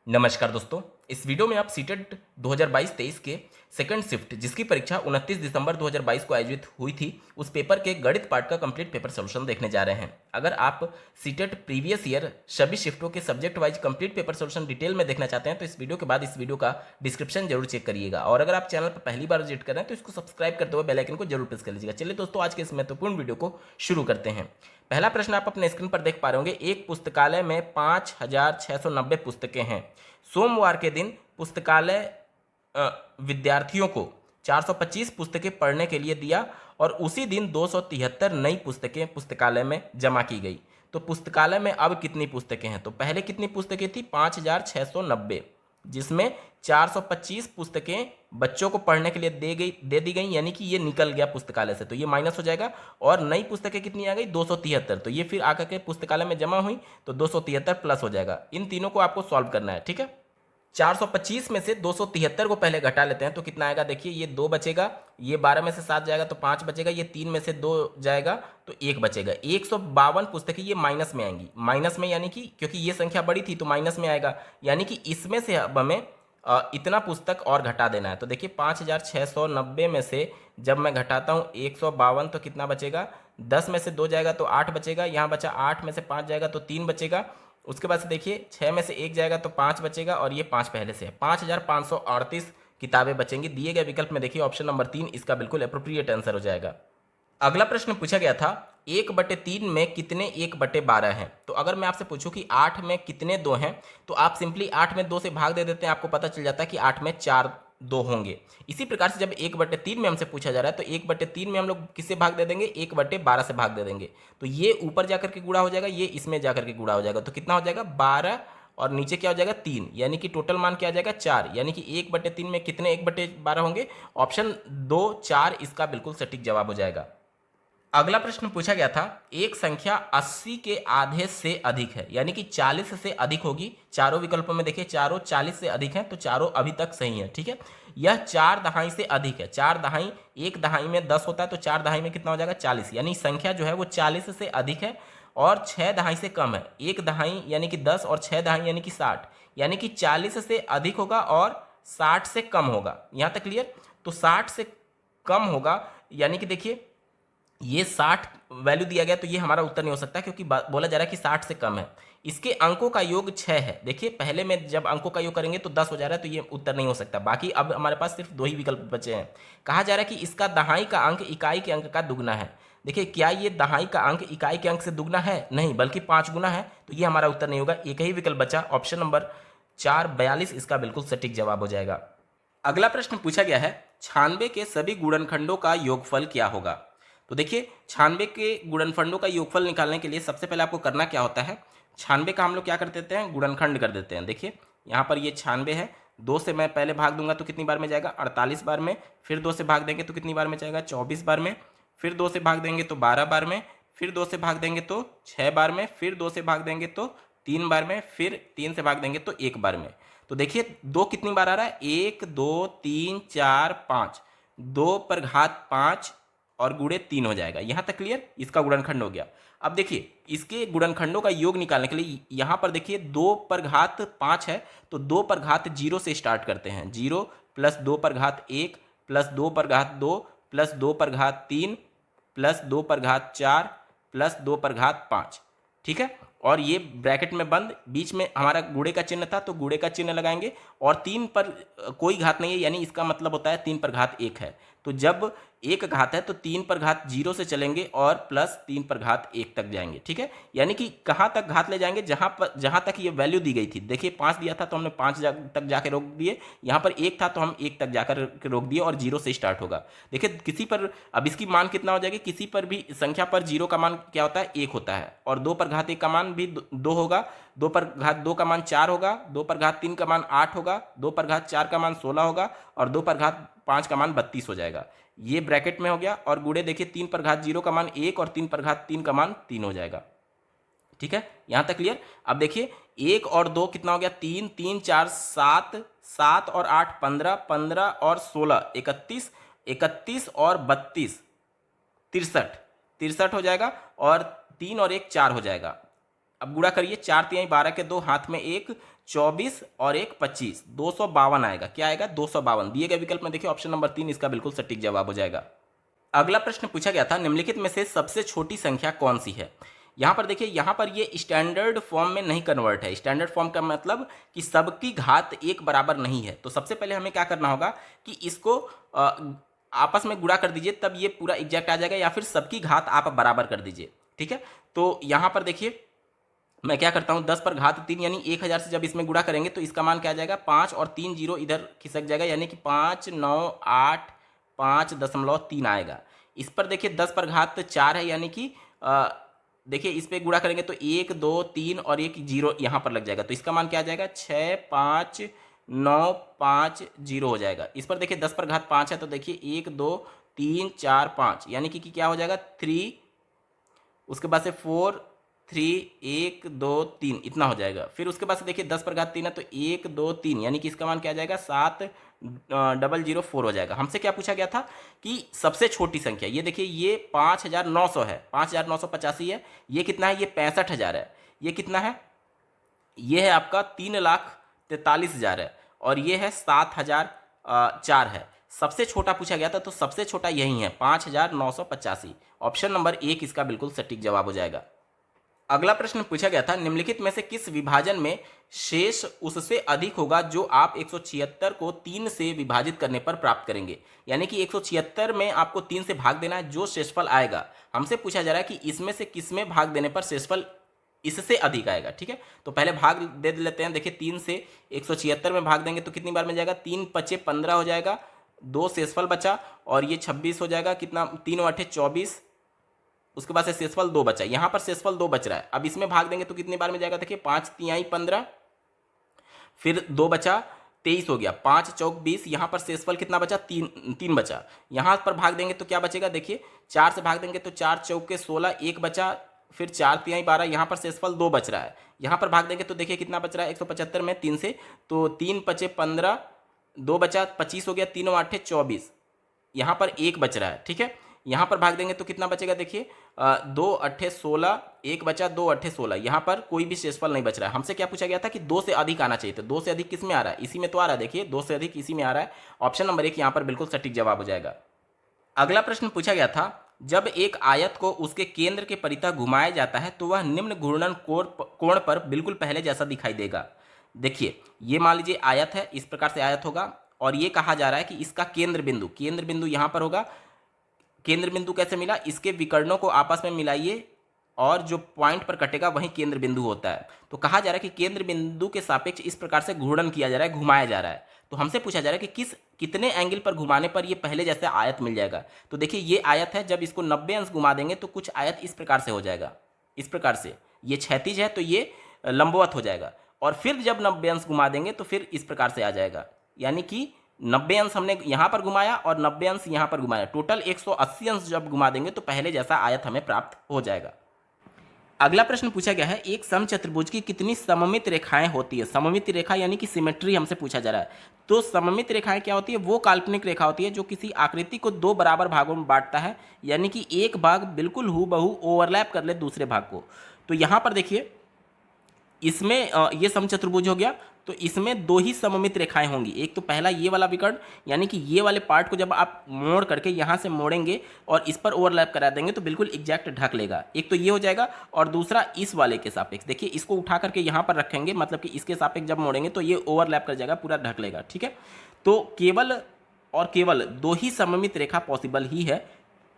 नमस्कार दोस्तों। इस वीडियो में आप सीटेट 2022-23 के सेकंड शिफ्ट जिसकी परीक्षा 29 दिसंबर 2022 को आयोजित हुई थी उस पेपर के गणित पार्ट का कंप्लीट पेपर सॉल्यूशन देखने जा रहे हैं। अगर आप सीटेट प्रीवियस ईयर सभी शिफ्टों के subject wise complete paper solution detail में देखना चाहते हैं तो इस वीडियो के बाद इस वीडियो का डिस्क्रिप्शन जरूर चेक करिएगा। और अगर आप चैनल पर पहली बार विजिट कर रहे हैं तो इसको सब्सक्राइब करते हुए बेल आइकन को जरूर प्रेस कर लीजिएगा। चलिए दोस्तों, आज के इस महत्वपूर्ण वीडियो को शुरू करते हैं। पहला प्रश्न आप अपने स्क्रीन पर देख पा रहे होंगे। एक पुस्तकालय में 5690 पुस्तकें हैं। सोमवार के दिन पुस्तकालय विद्यार्थियों को 425 पुस्तकें पढ़ने के लिए दिया और उसी दिन 273 नई पुस्तकें पुस्तकालय में जमा की गई। तो पुस्तकालय में अब कितनी पुस्तकें हैं? तो पहले कितनी पुस्तकें थी? 5690, जिसमें 425 पुस्तकें बच्चों को पढ़ने के लिए दे दी गई, यानी कि ये निकल गया पुस्तकालय से, तो ये माइनस हो जाएगा। और नई पुस्तकें कितनी आ गई? 273, तो ये फिर आकर के पुस्तकालय में जमा हुई तो 273 प्लस हो जाएगा। इन तीनों को आपको सॉल्व करना है, ठीक है। 425 में से 273 को पहले घटा लेते हैं तो कितना आएगा? देखिए, ये 2 बचेगा, ये 12 में से 7 जाएगा तो 5 बचेगा, ये 3 में से 2 जाएगा तो 1 बचेगा। 152 पुस्तकें ये माइनस में आएंगी। माइनस में यानी कि क्योंकि ये संख्या बड़ी थी तो माइनस में आएगा, यानी कि इसमें से अब हमें इतना पुस्तक और घटा देना है। तो देखिए 5690 में से जब मैं घटाता हूँ 152 तो कितना बचेगा? 10 में से 2 जाएगा तो 8 बचेगा, यहाँ बचा 8 में से 5 जाएगा तो 3 बचेगा। उसके बाद से देखिए 6 में से 1 जाएगा तो 5 बचेगा और ये 5 पहले से है। 5538 किताबें बचेंगी। दिए गए विकल्प में देखिए ऑप्शन नंबर 3 इसका बिल्कुल अप्रोप्रिएट आंसर हो जाएगा। अगला प्रश्न पूछा गया था 1/3 में कितने 1/12 हैं? तो अगर मैं आपसे पूछूं कि 8 में कितने 2 हैं तो आप सिंपली 8 में 2 से भाग दे देते हैं, आपको पता चल जाता है कि 8 में 4 2 होंगे। इसी प्रकार से जब 1/3 में हमसे पूछा जा रहा है तो 1/3 में हम लोग किससे भाग दे देंगे? 1/12 से भाग दे देंगे। तो ये ऊपर जाकर के गुणा हो जाएगा, ये इसमें जाकर के गुणा हो जाएगा, तो कितना हो जाएगा? 12 और नीचे क्या हो जाएगा? 3, यानी कि टोटल मान क्या आ जाएगा? 4, यानी कि 1/3 में कितने 1/12 होंगे? ऑप्शन 2 4 इसका बिल्कुल सटीक जवाब हो जाएगा। अगला प्रश्न पूछा गया था एक संख्या 80 के आधे से अधिक है, यानी कि 40 से अधिक होगी। चारों विकल्पों में देखिए चारों 40 से अधिक हैं तो चारों अभी तक सही है, ठीक है। यह 4 दहाई से अधिक है। 4 दहाई, एक दहाई में 10 होता है तो 4 दहाई में कितना हो जाएगा? 40, यानी संख्या जो है वो 40 से अधिक है और 6 दहाई से कम है। एक दहाई यानी कि 10 और 6 दहाई यानी कि 60, यानी कि 40 से अधिक होगा और 60 से कम होगा। यहाँ तक क्लियर? तो 60 से कम होगा, यानी कि देखिए ये 60 वैल्यू दिया गया तो ये हमारा उत्तर नहीं हो सकता क्योंकि बोला जा रहा है कि 60 से कम है। इसके अंकों का योग 6 है। देखिए पहले में जब अंकों का योग करेंगे तो 10 हो जा रहा है तो ये उत्तर नहीं हो सकता। बाकी अब हमारे पास सिर्फ 2 ही विकल्प बचे हैं। कहा जा रहा है कि इसका दहाई का अंक इकाई के अंक का दुगना है। देखिए क्या ये दहाई का अंक इकाई के अंक से दुगना है? नहीं, बल्कि 5 गुना है, तो ये हमारा उत्तर नहीं होगा। एक ही विकल्प बचा, ऑप्शन नंबर 4 42 इसका बिल्कुल सटीक जवाब हो जाएगा। अगला प्रश्न पूछा गया है 96 के सभी गुणनखंडों का योगफल क्या होगा? तो देखिए 96 के गुणनखंडों का योगफल निकालने के लिए सबसे पहले आपको करना क्या होता है? 96 का हम लोग क्या कर देते हैं? गुणनखंड कर देते हैं। देखिए यहाँ पर ये 96 है, 2 से मैं पहले भाग दूंगा तो कितनी बार में जाएगा? 48 बार में। फिर 2 से भाग देंगे तो कितनी बार में जाएगा? 24 बार में। फिर 2 से भाग देंगे तो 12 बार में। फिर 2 से भाग देंगे तो 6 बार में। फिर 2 से भाग देंगे तो 3 बार में। फिर 3 से भाग देंगे तो 1 बार में। तो देखिए 2 कितनी बार आ रहा है? 1 2 3 4 5, 2 पर घात 5 और गुणे 3 हो जाएगा। यहाँ तक क्लियर? इसका गुणनखंड हो गया। अब देखिए इसके गुणनखंडों का योग निकालने के लिए यहाँ पर देखिए 2 पर घात 5 है तो 2 पर घात 0 से स्टार्ट करते हैं। 0 प्लस 2 पर घात 1 प्लस 2 पर घात 2 प्लस 2 पर घात 3 प्लस 2 पर घात 4 प्लस 2 पर घात 5, ठीक है। और ये ब्रैकेट में बंद, बीच में हमारा गुणे का चिन्ह था तो गुणे का चिन्ह लगाएंगे और 3 पर कोई घात नहीं है, यानी इसका मतलब होता है 3 पर घात 1 है। तो जब 1 घात है तो 3 पर घात 0 से चलेंगे और प्लस 3 पर घात 1 तक जाएंगे, ठीक है। यानी कि कहाँ तक घात ले जाएंगे? जहाँ तक ये वैल्यू दी गई थी। देखिए 5 दिया था तो हमने 5 तक जाके रोक दिए, यहाँ पर 1 था तो हम 1 तक जाकर रोक दिए और 0 से स्टार्ट होगा। देखिए किसी पर अब इसकी मान कितना हो जाएगी? किसी पर भी संख्या पर 0 का मान क्या होता है? 1 होता है और 2 पर घात 1 का मान भी 2 होगा। 2 पर घात 2 का मान 4 होगा। 2 पर घात 3 का मान 8 होगा। 2 पर घात 4 का मान 16 होगा और 2 पर घात 5 का मान 32 हो जाएगा। ये ब्रैकेट में हो गया। और गुणे देखिए 3 पर घात 0 का मान 1 और 3 पर घात 3 का मान 3 हो जाएगा, ठीक है। यहां तक क्लियर? अब देखिए 1 और 2 कितना हो गया? 3 3 4 7, 7 और 8 15, 15 और 16 31, 31 और 32 63 63 हो जाएगा और 3 और 1 4 हो जाएगा। अब गुणा करिए, 4×3 = 12 के 2, हाथ में 1, 24 और 1 25, 252 आएगा। क्या आएगा? 252। दिए गए विकल्प में देखिए ऑप्शन नंबर 3 इसका बिल्कुल सटीक जवाब हो जाएगा। अगला प्रश्न पूछा गया था, निम्नलिखित में से सबसे छोटी संख्या कौन सी है? यहाँ पर देखिए, यहाँ पर ये स्टैंडर्ड फॉर्म में नहीं कन्वर्ट है। स्टैंडर्ड फॉर्म का मतलब कि सबकी घात एक बराबर नहीं है। तो सबसे पहले हमें क्या करना होगा कि इसको आपस में गुणा कर दीजिए, तब ये पूरा एग्जैक्ट आ जाएगा, या फिर सबकी घात आप बराबर कर दीजिए। ठीक है, तो यहाँ पर देखिए मैं क्या करता हूँ, 10 पर घात 3 यानी 1000 से जब इसमें गुणा करेंगे तो इसका मान क्या आ जाएगा? 5 और 3 जीरो इधर खिसक जाएगा, यानी कि 598.5.3 आएगा। इस पर देखिए 10 पर घात 4 है, यानी कि देखिए इस पर गुणा करेंगे तो 1 2 3 और 1 जीरो यहाँ पर लग जाएगा, तो इसका मान क्या आ जाएगा? 65950 हो जाएगा। इस पर देखिए 10 पर घात 5 है, तो देखिए 1 2 3 4 5, यानी कि क्या हो जाएगा? 3, उसके बाद से 4 3 1 2 3 इतना हो जाएगा। फिर उसके बाद से देखिए 10 पर घात 3 है, तो 1 2 3, यानी कि इसका मान क्या आ जाएगा? 7004 हो जाएगा। हमसे क्या पूछा गया था कि सबसे छोटी संख्या, ये देखिए ये 5900 है, 5985 है। ये कितना है? ये 65,000 है। ये कितना है? ये है आपका 3,43,000 है, और ये है 7,004 है। सबसे छोटा पूछा गया था, तो सबसे छोटा यही है 5,985। ऑप्शन नंबर 1 इसका बिल्कुल सटीक जवाब हो जाएगा। अगला प्रश्न पूछा गया था, निम्नलिखित में से किस विभाजन में शेष उससे अधिक होगा जो आप 176 को 3 से विभाजित करने पर प्राप्त करेंगे? यानी कि 176 में आपको 3 से भाग देना है, जो शेषफल आएगा। हमसे पूछा जा रहा है कि इसमें से किस में भाग देने पर शेषफल इससे अधिक आएगा। ठीक है, तो पहले भाग दे लेते हैं। देखिए 3 से 176 में भाग देंगे तो कितनी बार मिल जाएगा? 3 × 5 = 15 हो जाएगा, 2 शेषफल बचा, और ये 26 हो जाएगा। कितना? 3 × 8 = 24, उसके बाद से शेषफल 2 बचा। यहाँ पर शेषफल 2 बच रहा है, अब इसमें भाग देंगे तो कितनी बार में जाएगा? देखिए 5×3 = 15, फिर 2 बचा, 23 हो गया, 5 चौक 20। यहाँ पर शेषफल कितना बचा? 3 बचा। यहाँ पर भाग देंगे तो क्या बचेगा? देखिए 4 से भाग देंगे तो 4 चौके 16, 1 बचा, फिर 4×3 = 12। यहाँ पर शेषफल 2 बच रहा है। यहाँ पर भाग देंगे तो देखिए कितना बच रहा है 175 में 3 से, तो 3 × 5 = 15, 2 बचा, 25 हो गया, 3 × 8 = 24। यहाँ पर 1 बच रहा है। ठीक है, यहाँ पर भाग देंगे तो कितना बचेगा? देखिए 2 × 8 = 16, 1 बचा, 2 × 8 = 16। यहाँ पर कोई भी शेषफल नहीं बच रहा है। हमसे क्या पूछा गया था कि 2 से अधिक आना चाहिए, तो 2 से अधिक किस में आ रहा है? इसी में तो आ रहा है। देखिए 2 से अधिक इसी में आ रहा है। ऑप्शन नंबर 1 यहाँ पर बिल्कुल सटीक जवाब हो जाएगा। अगला प्रश्न पूछा गया था, जब एक आयत को उसके केंद्र के परितः घुमाया जाता है तो वह निम्न घूर्णन कोण पर बिल्कुल पहले जैसा दिखाई देगा। देखिए ये मान लीजिए आयत है, इस प्रकार से आयत होगा, और ये कहा जा रहा है कि इसका केंद्र बिंदु यहाँ पर होगा। केंद्र बिंदु कैसे मिला? इसके विकर्णों को आपस में मिलाइए, और जो पॉइंट पर कटेगा वही केंद्र बिंदु होता है। तो कहा जा रहा है कि केंद्र बिंदु के सापेक्ष इस प्रकार से घूर्णन किया जा रहा है, घुमाया जा रहा है। तो हमसे पूछा जा रहा है कि कितने एंगल पर घुमाने पर ये पहले जैसे आयत मिल जाएगा। तो देखिए ये आयत है, जब इसको 90 अंश घुमा देंगे तो कुछ आयत इस प्रकार से हो जाएगा, इस प्रकार से। ये क्षैतिज है तो ये लंबवत हो जाएगा, और फिर जब 90 अंश घुमा देंगे तो फिर इस प्रकार से आ जाएगा। यानी कि 90 अंश हमने यहाँ पर घुमाया और 90 अंश यहाँ पर घुमाया, टोटल 180 अंश जब घुमा देंगे तो पहले जैसा आयत हमें प्राप्त हो जाएगा। अगला प्रश्न पूछा गया है, एक समचतुर्भुज की कितनी सममित रेखाएं होती है? सममित रेखा यानी कि सिमेट्री हमसे पूछा जा रहा है। तो सममित रेखाएं क्या होती है? वो काल्पनिक रेखा होती है जो किसी आकृति को 2 बराबर भागों में बांटता है, यानी कि एक भाग बिल्कुल हूबहू ओवरलैप कर ले दूसरे भाग को। तो यहाँ पर देखिए इसमें ये समचतुर्भुज हो गया, तो इसमें 2 ही सममित रेखाएं होंगी। एक तो पहला ये वाला विकर्ण, यानी कि ये वाले पार्ट को जब आप मोड़ करके यहाँ से मोड़ेंगे और इस पर ओवरलैप करा देंगे तो बिल्कुल एग्जैक्ट ढक लेगा। एक तो ये हो जाएगा, और दूसरा इस वाले के सापेक्ष। देखिए इसको उठा करके यहाँ पर रखेंगे, मतलब कि इसके सापेक्ष जब मोड़ेंगे तो ये ओवरलैप कर जाएगा, पूरा ढक लेगा। ठीक है, तो केवल और केवल 2 ही सममित रेखा पॉसिबल ही है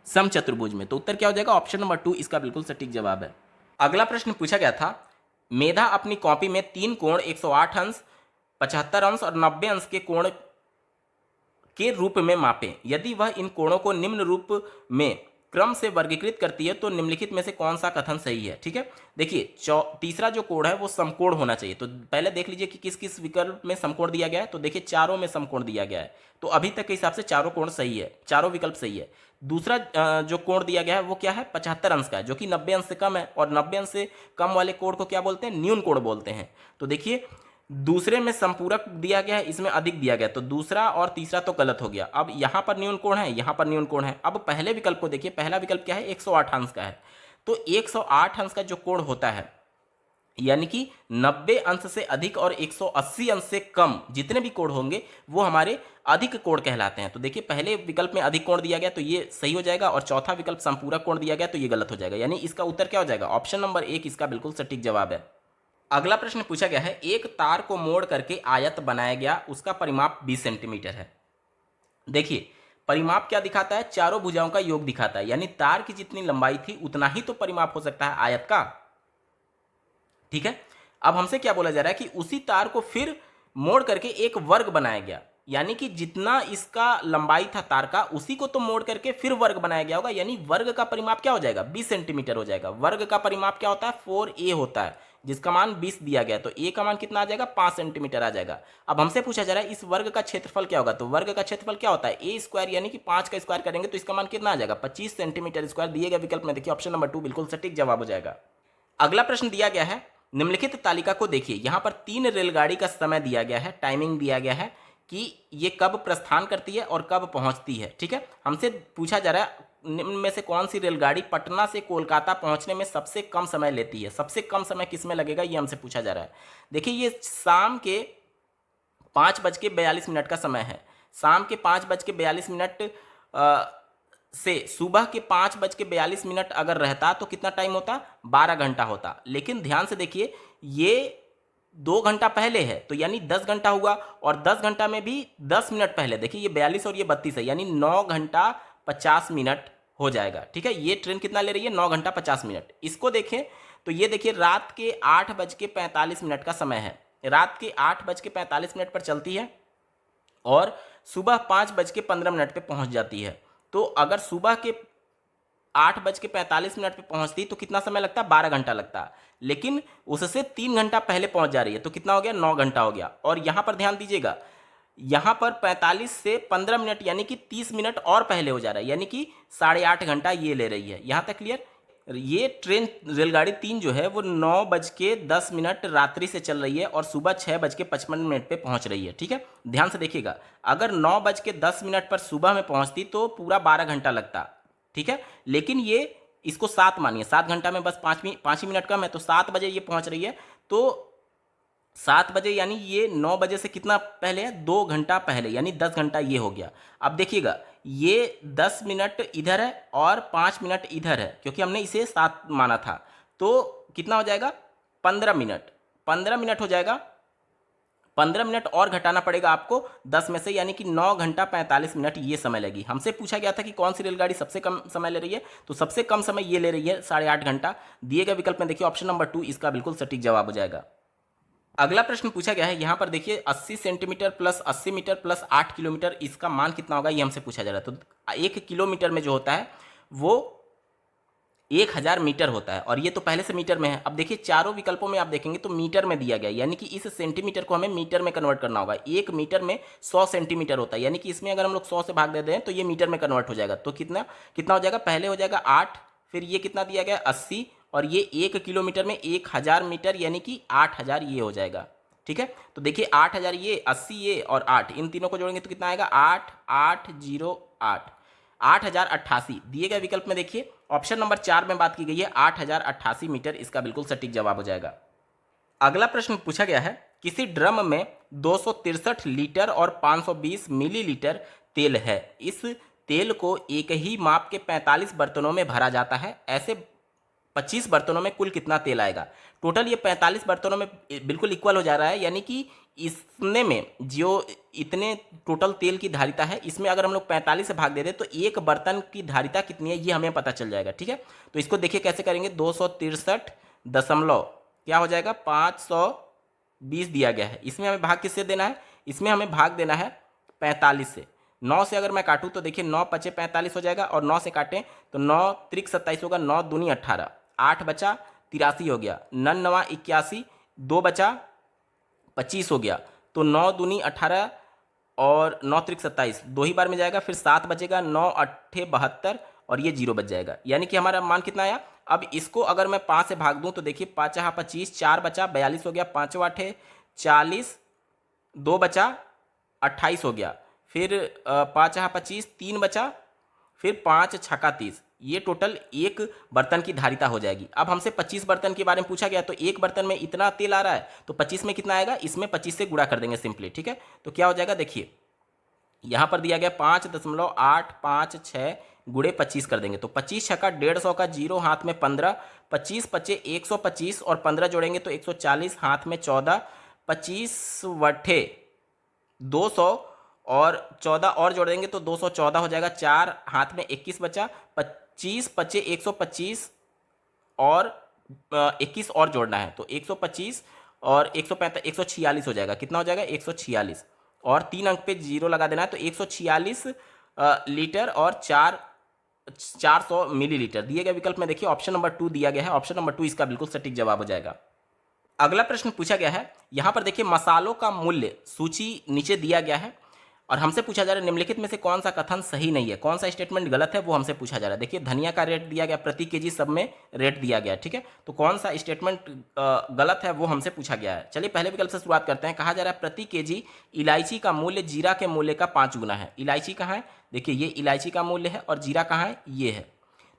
समचतुर्भुज में। तो उत्तर क्या हो जाएगा? ऑप्शन नंबर 2 इसका बिल्कुल सटीक जवाब है। अगला प्रश्न पूछा गया था, मेधा अपनी कॉपी में 3 कोण 108 अंश, 75 अंश और 90 अंश के कोण के रूप में मापें। यदि वह इन कोणों को निम्न रूप में क्रम से वर्गीकृत करती है तो निम्नलिखित में से कौन सा कथन सही है? ठीक है, देखिए तीसरा जो कोण है वो समकोण होना चाहिए। तो पहले देख लीजिए कि किस किस विकल्प में समकोण दिया गया है। तो देखिए चारों में समकोण दिया गया है, तो अभी तक के हिसाब से चारों कोण सही है, चारों विकल्प सही है। दूसरा जो कोण दिया गया है वो क्या है? 75 अंश का है, जो कि 90 अंश से कम है, और 90 अंश से कम वाले कोण को क्या बोलते हैं? न्यून कोण बोलते हैं। तो देखिए दूसरे में संपूरक दिया गया है, इसमें अधिक दिया गया, तो दूसरा और तीसरा तो गलत हो गया। अब यहाँ पर न्यून कोण है, यहाँ पर न्यून कोण है। अब पहले विकल्प को देखिए, पहला विकल्प क्या है? 108 अंश का है। तो 108 अंश का जो कोण होता है यानी कि 90 अंश से अधिक और 180 अंश से कम जितने भी कोण होंगे वो हमारे अधिक कोण कहलाते हैं। तो देखिए पहले विकल्प में अधिक कोण दिया गया तो ये सही हो जाएगा, और चौथा विकल्प संपूरक कोण दिया गया तो ये गलत हो जाएगा। यानी इसका उत्तर क्या हो जाएगा? ऑप्शन नंबर 1 इसका बिल्कुल सटीक जवाब है। अगला प्रश्न पूछा गया है, एक तार को मोड़ करके आयत बनाया गया, उसका परिमाप 20 सेंटीमीटर है। देखिए परिमाप क्या दिखाता है? चारों भुजाओं का योग दिखाता है, यानी तार की जितनी लंबाई थी उतना ही तो परिमाप हो सकता है आयत का। ठीक है, अब हमसे क्या बोला जा रहा है कि उसी तार को फिर मोड़ करके एक वर्ग बनाया गया, यानी कि जितना इसका लंबाई था तार का उसी को तो मोड़ करके फिर वर्ग बनाया गया होगा, यानी वर्ग का परिमाप क्या हो जाएगा? 20 सेंटीमीटर हो जाएगा। वर्ग का परिमाप क्या होता है? 4a होता है, जिसका मान 20 दिया गया, तो a का मान कितना आ जाएगा? 5 सेंटीमीटर आ जाएगा। अब हमसे पूछा जा रहा है इस वर्ग का क्षेत्रफल क्या होगा, तो वर्ग का क्षेत्रफल क्या होता है? ए स्क्वायर, यानी कि 5 का स्क्वायर करेंगे तो इसका मान कितना आ जाएगा? 25 सेंटीमीटर स्क्वायर। दिए गए विकल्प में देखिए ऑप्शन नंबर 2 बिल्कुल सटीक जवाब हो जाएगा। अगला प्रश्न दिया गया है, निम्नलिखित तालिका को देखिए, यहां पर 3 रेलगाड़ी का समय दिया गया है, टाइमिंग दिया गया है कि ये कब प्रस्थान करती है और कब पहुंचती है। ठीक है, हमसे पूछा जा रहा है निम्न में से कौन सी रेलगाड़ी पटना से कोलकाता पहुंचने में सबसे कम समय लेती है। सबसे कम समय किसमें लगेगा ये हमसे पूछा जा रहा है। देखिए ये शाम के 5:42 का समय है। शाम के 5:42 से सुबह के 5:42 अगर रहता तो कितना टाइम होता? 12 घंटा होता। लेकिन ध्यान से देखिए ये 2 घंटा पहले है, तो यानी 10 घंटा हुआ, और 10 घंटा में भी 10 मिनट पहले। देखिए ये 42 और ये 32 है, यानी 9 घंटा 50 मिनट हो जाएगा। ठीक है, ये ट्रेन कितना ले रही है? 9 घंटा 50 मिनट। इसको देखें तो ये देखिए रात के 8:45 का समय है। रात के 8:45 पर चलती है और सुबह 5:15 पे पहुंच जाती है। तो अगर सुबह के 8:45 पे पहुंचती तो कितना समय लगता? 12 घंटा लगता। लेकिन उससे 3 घंटा पहले पहुंच जा रही है, तो कितना हो गया? 9 घंटा हो गया। और यहां पर ध्यान दीजिएगा, यहां पर 45 से 15 मिनट यानी कि 30 मिनट और पहले हो जा रहा है, यानी कि 8.5 घंटा ये ले रही है। यहां तक क्लियर? ये ट्रेन रेलगाड़ी 3 जो है वो 9:10 रात्रि से चल रही है और सुबह 6:55 पे पहुंच रही है। ठीक है, ध्यान से देखिएगा, अगर 9:10 पर सुबह में पहुंचती तो पूरा 12 घंटा लगता। ठीक है, लेकिन ये इसको 7 मानिए, 7 घंटा में बस 5 ही मिनट कम है, तो 7 बजे ये पहुंच रही है। तो 7 बजे यानी ये 9 बजे से कितना पहले है? 2 घंटा पहले, यानी 10 घंटा ये हो गया। अब देखिएगा ये 10 मिनट इधर है और 5 मिनट इधर है, क्योंकि हमने इसे 7 माना था। तो कितना हो जाएगा? 15 मिनट। 15 मिनट हो जाएगा। 15 मिनट और घटाना पड़ेगा आपको 10 में से, यानी कि 9 घंटा 45 मिनट ये समय लगी। हमसे पूछा गया था कि कौन सी रेलगाड़ी सबसे कम समय ले रही है, तो सबसे कम समय ये ले रही है 8.5 घंटा। दिए गए विकल्प में देखिए ऑप्शन नंबर 2 इसका बिल्कुल सटीक जवाब हो जाएगा। अगला प्रश्न पूछा गया है, यहां पर देखिए 80 centimetre plus 80 metre plus 8 kilometre, इसका मान कितना होगा ये हमसे पूछा जा रहा है। तो 1 किलोमीटर में जो होता है वो 1000 मीटर होता है, और ये तो पहले से मीटर में है। अब देखिए चारों विकल्पों में आप देखेंगे तो मीटर में दिया गया, यानी कि इस सेंटीमीटर को हमें मीटर में कन्वर्ट करना होगा। 1 मीटर में 100 सेंटीमीटर होता है, यानी कि इसमें अगर हम लोग 100 से भाग देते हैं तो ये मीटर में कन्वर्ट हो जाएगा। तो कितना कितना हो जाएगा? पहले हो जाएगा 8, फिर ये कितना दिया गया? 80, और ये 1 किलोमीटर में 1000 मीटर, यानी कि 8000 ये हो जाएगा। ठीक है, तो देखिए 8000 ये, 80 ये और 8, इन तीनों को जोड़ेंगे तो कितना आएगा? 8 8 0 8, 8088। दिए गए विकल्प में देखिए ऑप्शन नंबर 4 में बात की गई है 8088 मीटर, इसका बिल्कुल सटीक जवाब हो जाएगा। अगला प्रश्न पूछा गया है, किसी ड्रम में 263 लीटर और 520 मिलीलीटर तेल है। इस तेल को एक ही माप के 45 बर्तनों में भरा जाता है। ऐसे 25 बर्तनों में कुल कितना तेल आएगा? टोटल ये 45 बर्तनों में बिल्कुल इक्वल हो जा रहा है, यानी कि इसने में जो इतने टोटल तेल की धारिता है, इसमें अगर हम लोग 45 से भाग दे दें तो एक बर्तन की धारिता कितनी है ये हमें पता चल जाएगा। ठीक है, तो इसको देखिए कैसे करेंगे। 263 दशमलव क्या हो जाएगा? 520 दिया गया है। इसमें हमें भाग किससे देना है? इसमें हमें भाग देना है 45 से। 9 से अगर मैं काटूं तो देखिए 9 पचे 45 हो जाएगा, और 9 से काटें तो 9 त्रिक 27 होगा, 9 दूनी 18, 8 बचा 83 हो गया, 9 नवा 81, 2 बचा 25 हो गया। तो 9 दूनी 18 और 9 त्रिक 27 दो ही बार में जाएगा, फिर 7 बचेगा, 9 अट्ठे 72 और ये 0 बच जाएगा, यानी कि हमारा मान कितना आया। अब इसको अगर मैं 5 से भाग दूं तो देखिए 5 25, 4 बचा 42 हो गया, 5 8 40, 2 बचा 28 हो गया, फिर 5 25 3 बचा, फिर 5 छक्का 30, ये टोटल एक बर्तन की धारिता हो जाएगी। अब हमसे 25 बर्तन के बारे में पूछा गया, तो एक बर्तन में इतना तेल आ रहा है, तो 25 में कितना आएगा, इसमें 25 से गुणा कर देंगे सिंपली, ठीक है। तो क्या हो जाएगा, देखिए यहाँ पर दिया गया 5.856 गुणे 25 कर देंगे, तो 25 छक्का 150 का, जीरो हाथ में 15, 25 पचे 125 और 15 जोड़ेंगे तो 140, हाथ में 14, 25 वठे 200 और 14 और जोड़ देंगे तो 214 हो जाएगा, 4 हाथ में 21 बचा, 25 पचे 125 और 21 और जोड़ना है तो 125 और 145 146 हो जाएगा। कितना हो जाएगा, 146, और 3 अंक पे जीरो लगा देना है तो 146 लीटर और 400 मिलीलीटर दिए गए विकल्प में देखिए ऑप्शन नंबर 2 दिया गया है। ऑप्शन नंबर 2 इसका बिल्कुल सटीक जवाब हो जाएगा। अगला प्रश्न पूछा गया है, यहां पर देखिए मसालों का मूल्य सूची नीचे दिया गया है और हमसे पूछा जा रहा है निम्नलिखित में से कौन सा कथन सही नहीं है, कौन सा स्टेटमेंट गलत है वो हमसे पूछा जा रहा है। देखिए धनिया का रेट दिया गया, प्रति केजी सब में रेट दिया गया, ठीक है। तो कौन सा स्टेटमेंट गलत है वो हमसे पूछा गया है। चलिए पहले विकल्प से शुरुआत करते हैं। कहा जा रहा है प्रति केजी इलायची का मूल्य जीरा के मूल्य का 5 गुना है। इलायची कहाँ है, देखिए ये इलायची का मूल्य है और जीरा कहाँ है, ये है।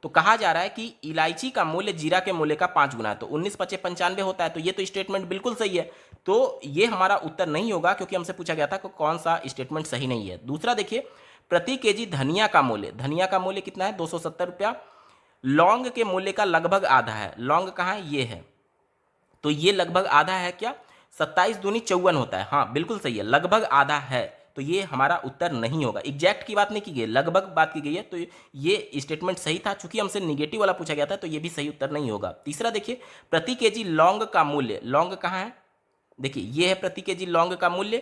तो कहा जा रहा है कि इलायची का मूल्य जीरा के मूल्य का 5 गुना है, तो 19 पचे 95 होता है, तो ये तो स्टेटमेंट बिल्कुल सही है। तो ये हमारा उत्तर नहीं होगा क्योंकि हमसे पूछा गया था कि कौन सा स्टेटमेंट सही नहीं है। दूसरा देखिए प्रति केजी धनिया का मूल्य, धनिया का मूल्य कितना है, 270 रुपया, लौंग के मूल्य का लगभग आधा है। लौंग कहाँ है, ये है, तो ये लगभग आधा है क्या, 27 दूनी 54 होता है, हाँ बिल्कुल सही है, लगभग आधा है। तो ये हमारा उत्तर नहीं होगा। एग्जैक्ट की बात नहीं की गई, लगभग बात की गई है, तो ये स्टेटमेंट सही था। चूंकि हमसे निगेटिव वाला पूछा गया था तो ये भी सही उत्तर नहीं होगा। तीसरा देखिए प्रति केजी लौंग का मूल्य, लौंग कहाँ है, देखिए ये है प्रति केजी लौंग का मूल्य,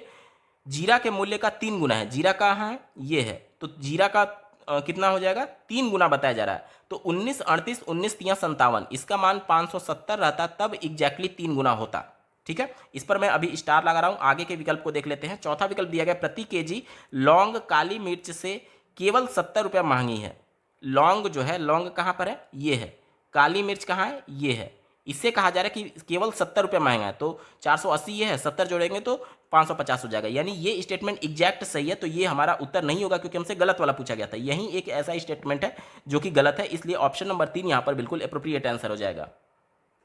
जीरा के मूल्य का 3 गुना है। जीरा कहाँ है, ये है, तो जीरा का कितना हो जाएगा, 3 गुना बताया जा रहा है। तो 19 38 19 3 57, इसका मान 570 रहता तब एग्जैक्टली 3 गुना होता, ठीक है। इस पर मैं अभी स्टार लगा रहा हूं। आगे के विकल्प को देख लेते हैं। चौथा विकल्प दिया गया प्रति केजी लौंग काली मिर्च से केवल 70 रुपया महंगी है। लौंग जो है, लौंग कहाँ पर है, ये है, काली मिर्च कहाँ है, ये है। इससे कहा जा रहा है कि केवल 70 रुपया महंगा है, तो 480 ये है, 70 जोड़ेंगे तो 550 हो जाएगा, यानी ये स्टेटमेंट एग्जैक्ट सही है। तो ये हमारा उत्तर नहीं होगा क्योंकि हमसे गलत वाला पूछा गया था। यही एक ऐसा स्टेटमेंट है जो कि गलत है, इसलिए ऑप्शन नंबर 3 यहाँ पर बिल्कुल एप्रोप्रिएट आंसर हो जाएगा।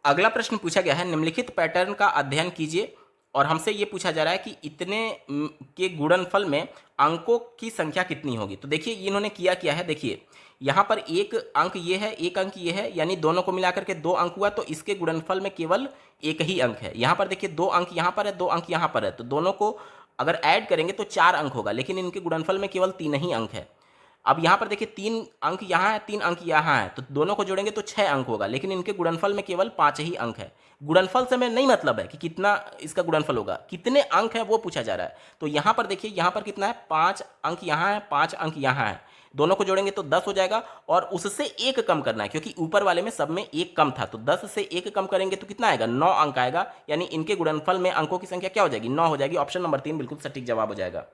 अगला प्रश्न पूछा गया है, निम्नलिखित पैटर्न का अध्ययन कीजिए और हमसे ये पूछा जा रहा है कि इतने के गुणनफल में अंकों की संख्या कितनी होगी। तो देखिए इन्होंने किया है, देखिए यहाँ पर एक अंक ये है, एक अंक ये है, यानी दोनों को मिलाकर के 2 अंक हुआ, तो इसके गुणनफल में केवल एक ही अंक है। यहाँ पर देखिए 2 अंक यहाँ पर है, 2 अंक यहाँ पर है, तो दोनों को अगर ऐड करेंगे तो 4 अंक होगा, लेकिन इनके गुणनफल में केवल 3 ही अंक है। अब यहाँ पर देखिए 3 अंक यहाँ है, 3 अंक यहाँ है, तो दोनों को जोड़ेंगे तो 6 अंक होगा, लेकिन इनके गुणनफल में केवल 5 ही अंक है। गुणनफल से मैं नहीं मतलब है कि कितना इसका गुणनफल होगा, कितने अंक है वो पूछा जा रहा है। तो यहाँ पर देखिए, यहाँ पर कितना है, 5 अंक यहाँ है, 5 अंक यहाँ है, दोनों को जोड़ेंगे तो 10 हो जाएगा और उससे एक कम करना है क्योंकि ऊपर वाले में सब में एक कम था, तो 10 से एक कम करेंगे तो कितना आएगा, 9 अंक आएगा, यानी इनके गुणनफल में अंकों की संख्या क्या हो जाएगी, 9 हो जाएगी। ऑप्शन नंबर 3 बिल्कुल सटीक जवाब हो जाएगा।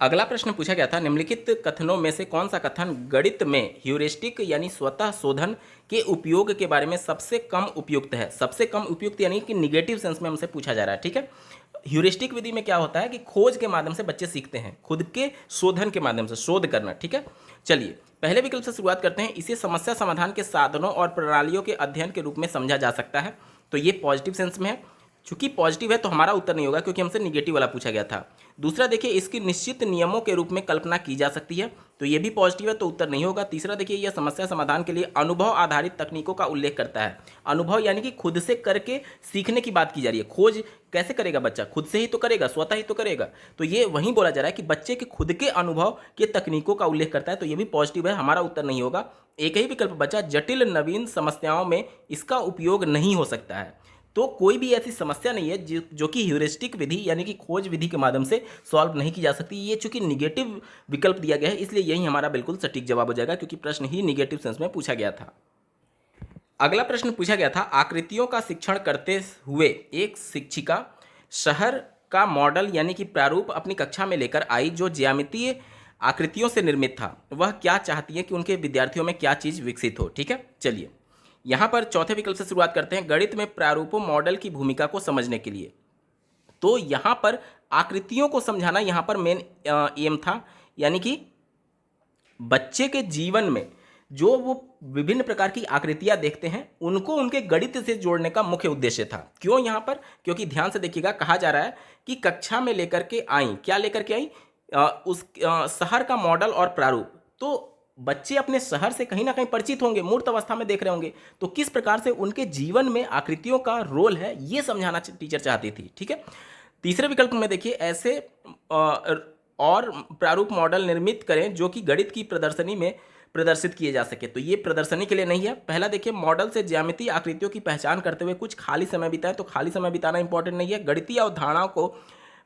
अगला प्रश्न पूछा गया था, निम्नलिखित कथनों में से कौन सा कथन गणित में ह्यूरिस्टिक यानी स्वतः शोधन के उपयोग के बारे में सबसे कम उपयुक्त है। सबसे कम उपयुक्त यानी कि निगेटिव सेंस में हमसे पूछा जा रहा है, ठीक है। ह्यूरिस्टिक विधि में क्या होता है कि खोज के माध्यम से बच्चे सीखते हैं, खुद के शोधन के माध्यम से शोध करना, ठीक है। चलिए पहले विकल्प से शुरुआत करते हैं। इसे समस्या समाधान के साधनों और प्रणालियों के अध्ययन के रूप में समझा जा सकता है, तो ये पॉजिटिव सेंस में है। चूंकि पॉजिटिव है तो हमारा उत्तर नहीं होगा क्योंकि हमसे निगेटिव वाला पूछा गया था। दूसरा देखिए इसकी निश्चित नियमों के रूप में कल्पना की जा सकती है, तो ये भी पॉजिटिव है, तो उत्तर नहीं होगा। तीसरा देखिए यह समस्या समाधान के लिए अनुभव आधारित तकनीकों का उल्लेख करता है। अनुभव यानी कि खुद से करके सीखने की बात की जा रही है। खोज कैसे करेगा बच्चा, खुद से ही तो करेगा, स्वतः ही तो करेगा, तो ये वहीं बोला जा रहा है कि बच्चे के खुद के अनुभव के तकनीकों का उल्लेख करता है, तो ये भी पॉजिटिव है, हमारा उत्तर नहीं होगा। एक ही विकल्प बचा, जटिल नवीन समस्याओं में इसका उपयोग नहीं हो सकता है। तो कोई भी ऐसी समस्या नहीं है जो कि ह्यूरिस्टिक विधि यानी कि खोज विधि के माध्यम से सॉल्व नहीं की जा सकती। ये चूंकि निगेटिव विकल्प दिया गया है इसलिए यही हमारा बिल्कुल सटीक जवाब हो जाएगा क्योंकि प्रश्न ही निगेटिव सेंस में पूछा गया था। अगला प्रश्न पूछा गया था, आकृतियों का शिक्षण करते हुए एक शिक्षिका शहर का मॉडल यानी कि प्रारूप अपनी कक्षा में लेकर आई जो ज्यामितीय आकृतियों से निर्मित था। वह क्या चाहती है कि उनके विद्यार्थियों में क्या चीज़ विकसित हो, ठीक है। चलिए यहाँ पर चौथे विकल्प से शुरुआत करते हैं, गणित में प्रारूपों मॉडल की भूमिका को समझने के लिए। तो यहाँ पर आकृतियों को समझाना यहाँ पर मेन एम था, यानी कि बच्चे के जीवन में जो वो विभिन्न प्रकार की आकृतियां देखते हैं उनको उनके गणित से जोड़ने का मुख्य उद्देश्य था। क्यों यहाँ पर? क्योंकि ध्यान से देखिएगा, कहा जा रहा है कि कक्षा में लेकर के आई, क्या लेकर के आई? शहर का मॉडल और प्रारूप। तो बच्चे अपने शहर से कहीं ना कहीं परिचित होंगे, मूर्त अवस्था में देख रहे होंगे, तो किस प्रकार से उनके जीवन में आकृतियों का रोल है ये समझाना टीचर चाहती थी। ठीक है। तीसरे विकल्प में देखिए, ऐसे और प्रारूप मॉडल निर्मित करें जो कि गणित की प्रदर्शनी में प्रदर्शित किए जा सके। तो ये प्रदर्शनी के लिए नहीं है। पहला देखिए, मॉडल से ज्यामितीय आकृतियों की पहचान करते हुए कुछ खाली समय बिताएं। तो खाली समय बिताना इंपॉर्टेंट नहीं है। गणितीय अवधारणाओं को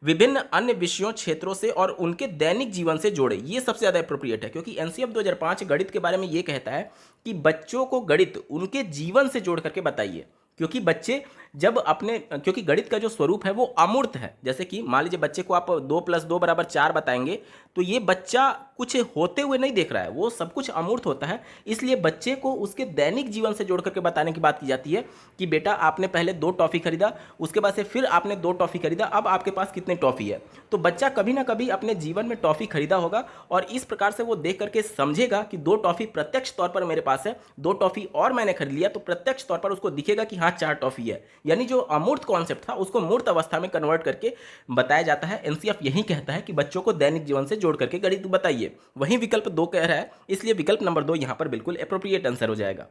विभिन्न अन्य विषयों, क्षेत्रों से और उनके दैनिक जीवन से जोड़े, ये सबसे ज़्यादा अप्रोप्रिएट है, क्योंकि एनसीएफ 2005 गणित के बारे में ये कहता है कि बच्चों को गणित उनके जीवन से जोड़ करके बताइए। क्योंकि बच्चे जब अपने, क्योंकि गणित का जो स्वरूप है वो अमूर्त है। जैसे कि मान लीजिए बच्चे को आप 2 + 2 = 4 बताएंगे, तो ये बच्चा कुछ होते हुए नहीं देख रहा है, वो सब कुछ अमूर्त होता है। इसलिए बच्चे को उसके दैनिक जीवन से जोड़ करके बताने की बात की जाती है कि बेटा आपने पहले 2 टॉफ़ी खरीदा, उसके बाद से फिर आपने 2 टॉफ़ी खरीदा, अब आपके पास कितनी टॉफ़ी है। तो बच्चा कभी ना कभी अपने जीवन में टॉफ़ी खरीदा होगा और इस प्रकार से वो देख करके समझेगा कि 2 टॉफ़ी प्रत्यक्ष तौर पर मेरे पास है, 2 टॉफ़ी और मैंने खरीद लिया, तो प्रत्यक्ष तौर पर उसको दिखेगा कि हाँ 4 टॉफ़ी है। यानी जो अमूर्त कॉन्सेप्ट था उसको मूर्त अवस्था में कन्वर्ट करके बताया जाता है। एनसीएफ यही कहता है कि बच्चों को दैनिक जीवन से जोड़ करके गणित बताइए। वहीं विकल्प 2 कह रहा है, इसलिए विकल्प नंबर 2 यहां पर बिल्कुल एप्रोप्रिएट आंसर हो जाएगा।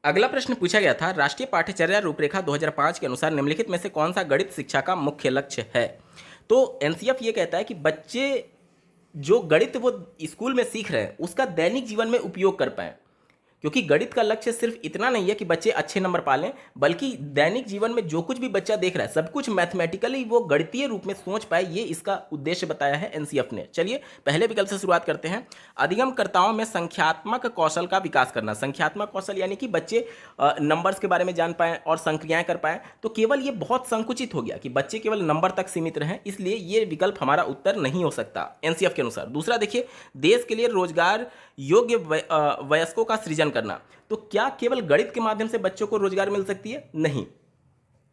अगला प्रश्न पूछा गया था, राष्ट्रीय पाठ्यचर्या रूपरेखा 2005 के अनुसार निम्नलिखित में से कौन सा गणित शिक्षा का मुख्य लक्ष्य है। तो एनसीएफ ये कहता है कि बच्चे जो गणित वो स्कूल में सीख रहे हैं उसका दैनिक जीवन में उपयोग कर पाएं। क्योंकि गणित का लक्ष्य सिर्फ इतना नहीं है कि बच्चे अच्छे नंबर पा लें, बल्कि दैनिक जीवन में जो कुछ भी बच्चा देख रहा है सब कुछ मैथमेटिकली वो गणितीय रूप में सोच पाए, ये इसका उद्देश्य बताया है एनसीएफ ने। चलिए पहले विकल्प से शुरुआत करते हैं। अधिगमकर्ताओं में संख्यात्मक कौशल का विकास करना। संख्यात्मक कौशल यानी कि बच्चे नंबर्स के बारे में जान पाएं और संक्रियाएं कर पाएं। तो केवल ये बहुत संकुचित हो गया कि बच्चे केवल नंबर तक सीमित रहें, इसलिए ये विकल्प हमारा उत्तर नहीं हो सकता एनसीएफ के अनुसार। दूसरा देखिए, देश के लिए रोजगार योग्य वयस्कों का सृजन करना। तो क्या केवल गणित के माध्यम से बच्चों को रोजगार मिल सकती है? नहीं,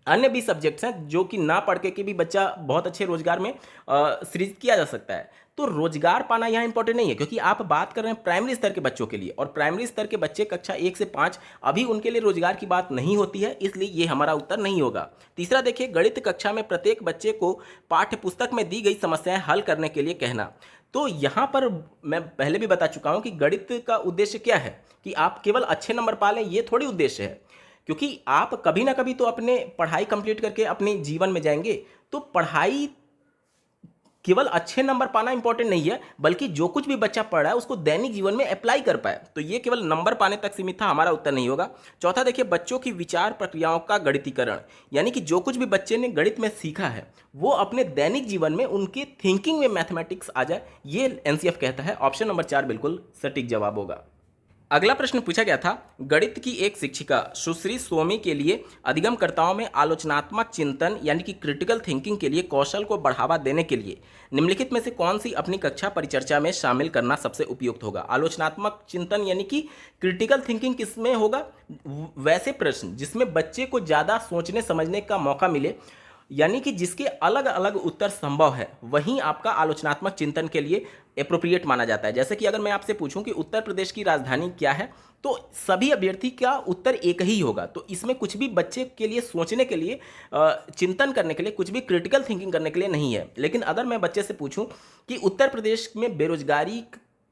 अन्य भी सब्जेक्ट्स हैं जो कि ना पढ़ के भी बच्चा बहुत अच्छे रोजगार में सृजित किया जा सकता है। तो रोजगार पाना यहाँ इंपॉर्टेंट नहीं है, क्योंकि आप बात कर रहे हैं प्राइमरी स्तर के बच्चों के लिए, और प्राइमरी स्तर के बच्चे कक्षा 1 से 5 अभी उनके लिए रोजगार की बात नहीं होती है, इसलिए ये हमारा उत्तर नहीं होगा। तीसरा देखिए, गणित कक्षा में प्रत्येक बच्चे को पाठ्य पुस्तक में दी गई समस्याएं हल करने के लिए कहना। तो यहाँ पर मैं पहले भी बता चुका हूँ कि गणित का उद्देश्य क्या है, कि आप केवल अच्छे नंबर पा लें, ये थोड़ी उद्देश्य है। क्योंकि आप कभी ना कभी तो अपने पढ़ाई कंप्लीट करके अपने जीवन में जाएंगे। तो पढ़ाई केवल अच्छे नंबर पाना इंपॉर्टेंट नहीं है, बल्कि जो कुछ भी बच्चा पढ़ रहा है उसको दैनिक जीवन में अप्लाई कर पाए। तो ये केवल नंबर पाने तक सीमित था, हमारा उत्तर नहीं होगा। चौथा देखिए, बच्चों की विचार प्रक्रियाओं का गणितीकरण, यानी कि जो कुछ भी बच्चे ने गणित में सीखा है वो अपने दैनिक जीवन में उनके थिंकिंग में मैथमेटिक्स आ जाए, ये एनसीएफ कहता है। ऑप्शन नंबर 4 बिल्कुल सटीक जवाब होगा। अगला प्रश्न पूछा गया था, गणित की एक शिक्षिका सुश्री सोमी के लिए अधिगमकर्ताओं में आलोचनात्मक चिंतन यानी कि क्रिटिकल थिंकिंग के लिए कौशल को बढ़ावा देने के लिए निम्नलिखित में से कौन सी अपनी कक्षा परिचर्चा में शामिल करना सबसे उपयुक्त होगा। आलोचनात्मक चिंतन यानी कि क्रिटिकल थिंकिंग किसमें होगा? वैसे प्रश्न जिसमें बच्चे को ज़्यादा सोचने समझने का मौका मिले, यानी कि जिसके अलग अलग उत्तर संभव है, वहीं आपका आलोचनात्मक चिंतन के लिए एप्रोप्रिएट माना जाता है। जैसे कि अगर मैं आपसे पूछूं कि उत्तर प्रदेश की राजधानी क्या है, तो सभी अभ्यर्थी का उत्तर एक ही होगा। तो इसमें कुछ भी बच्चे के लिए सोचने के लिए, चिंतन करने के लिए, कुछ भी क्रिटिकल थिंकिंग करने के लिए नहीं है। लेकिन अगर मैं बच्चे से पूछूं कि उत्तर प्रदेश में बेरोजगारी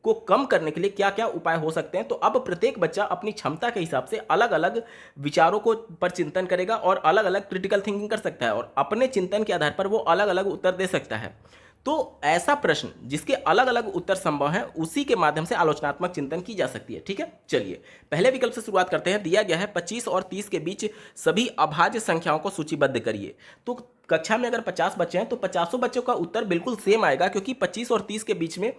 को कम करने के लिए क्या क्या उपाय हो सकते हैं, तो अब प्रत्येक बच्चा अपनी क्षमता के हिसाब से अलग अलग विचारों को पर चिंतन करेगा और अलग अलग क्रिटिकल थिंकिंग कर सकता है, और अपने चिंतन के आधार पर वो अलग अलग उत्तर दे सकता है। तो ऐसा प्रश्न जिसके अलग अलग उत्तर संभव है, उसी के माध्यम से आलोचनात्मक चिंतन की जा सकती है। ठीक है, चलिए पहले विकल्प से शुरुआत करते हैं। दिया गया है 25 और 30 के बीच सभी अभाज्य संख्याओं को सूचीबद्ध करिए। तो कक्षा में अगर 50 बच्चे हैं तो 50 बच्चों का उत्तर बिल्कुल सेम आएगा, क्योंकि 25 और 30 के बीच में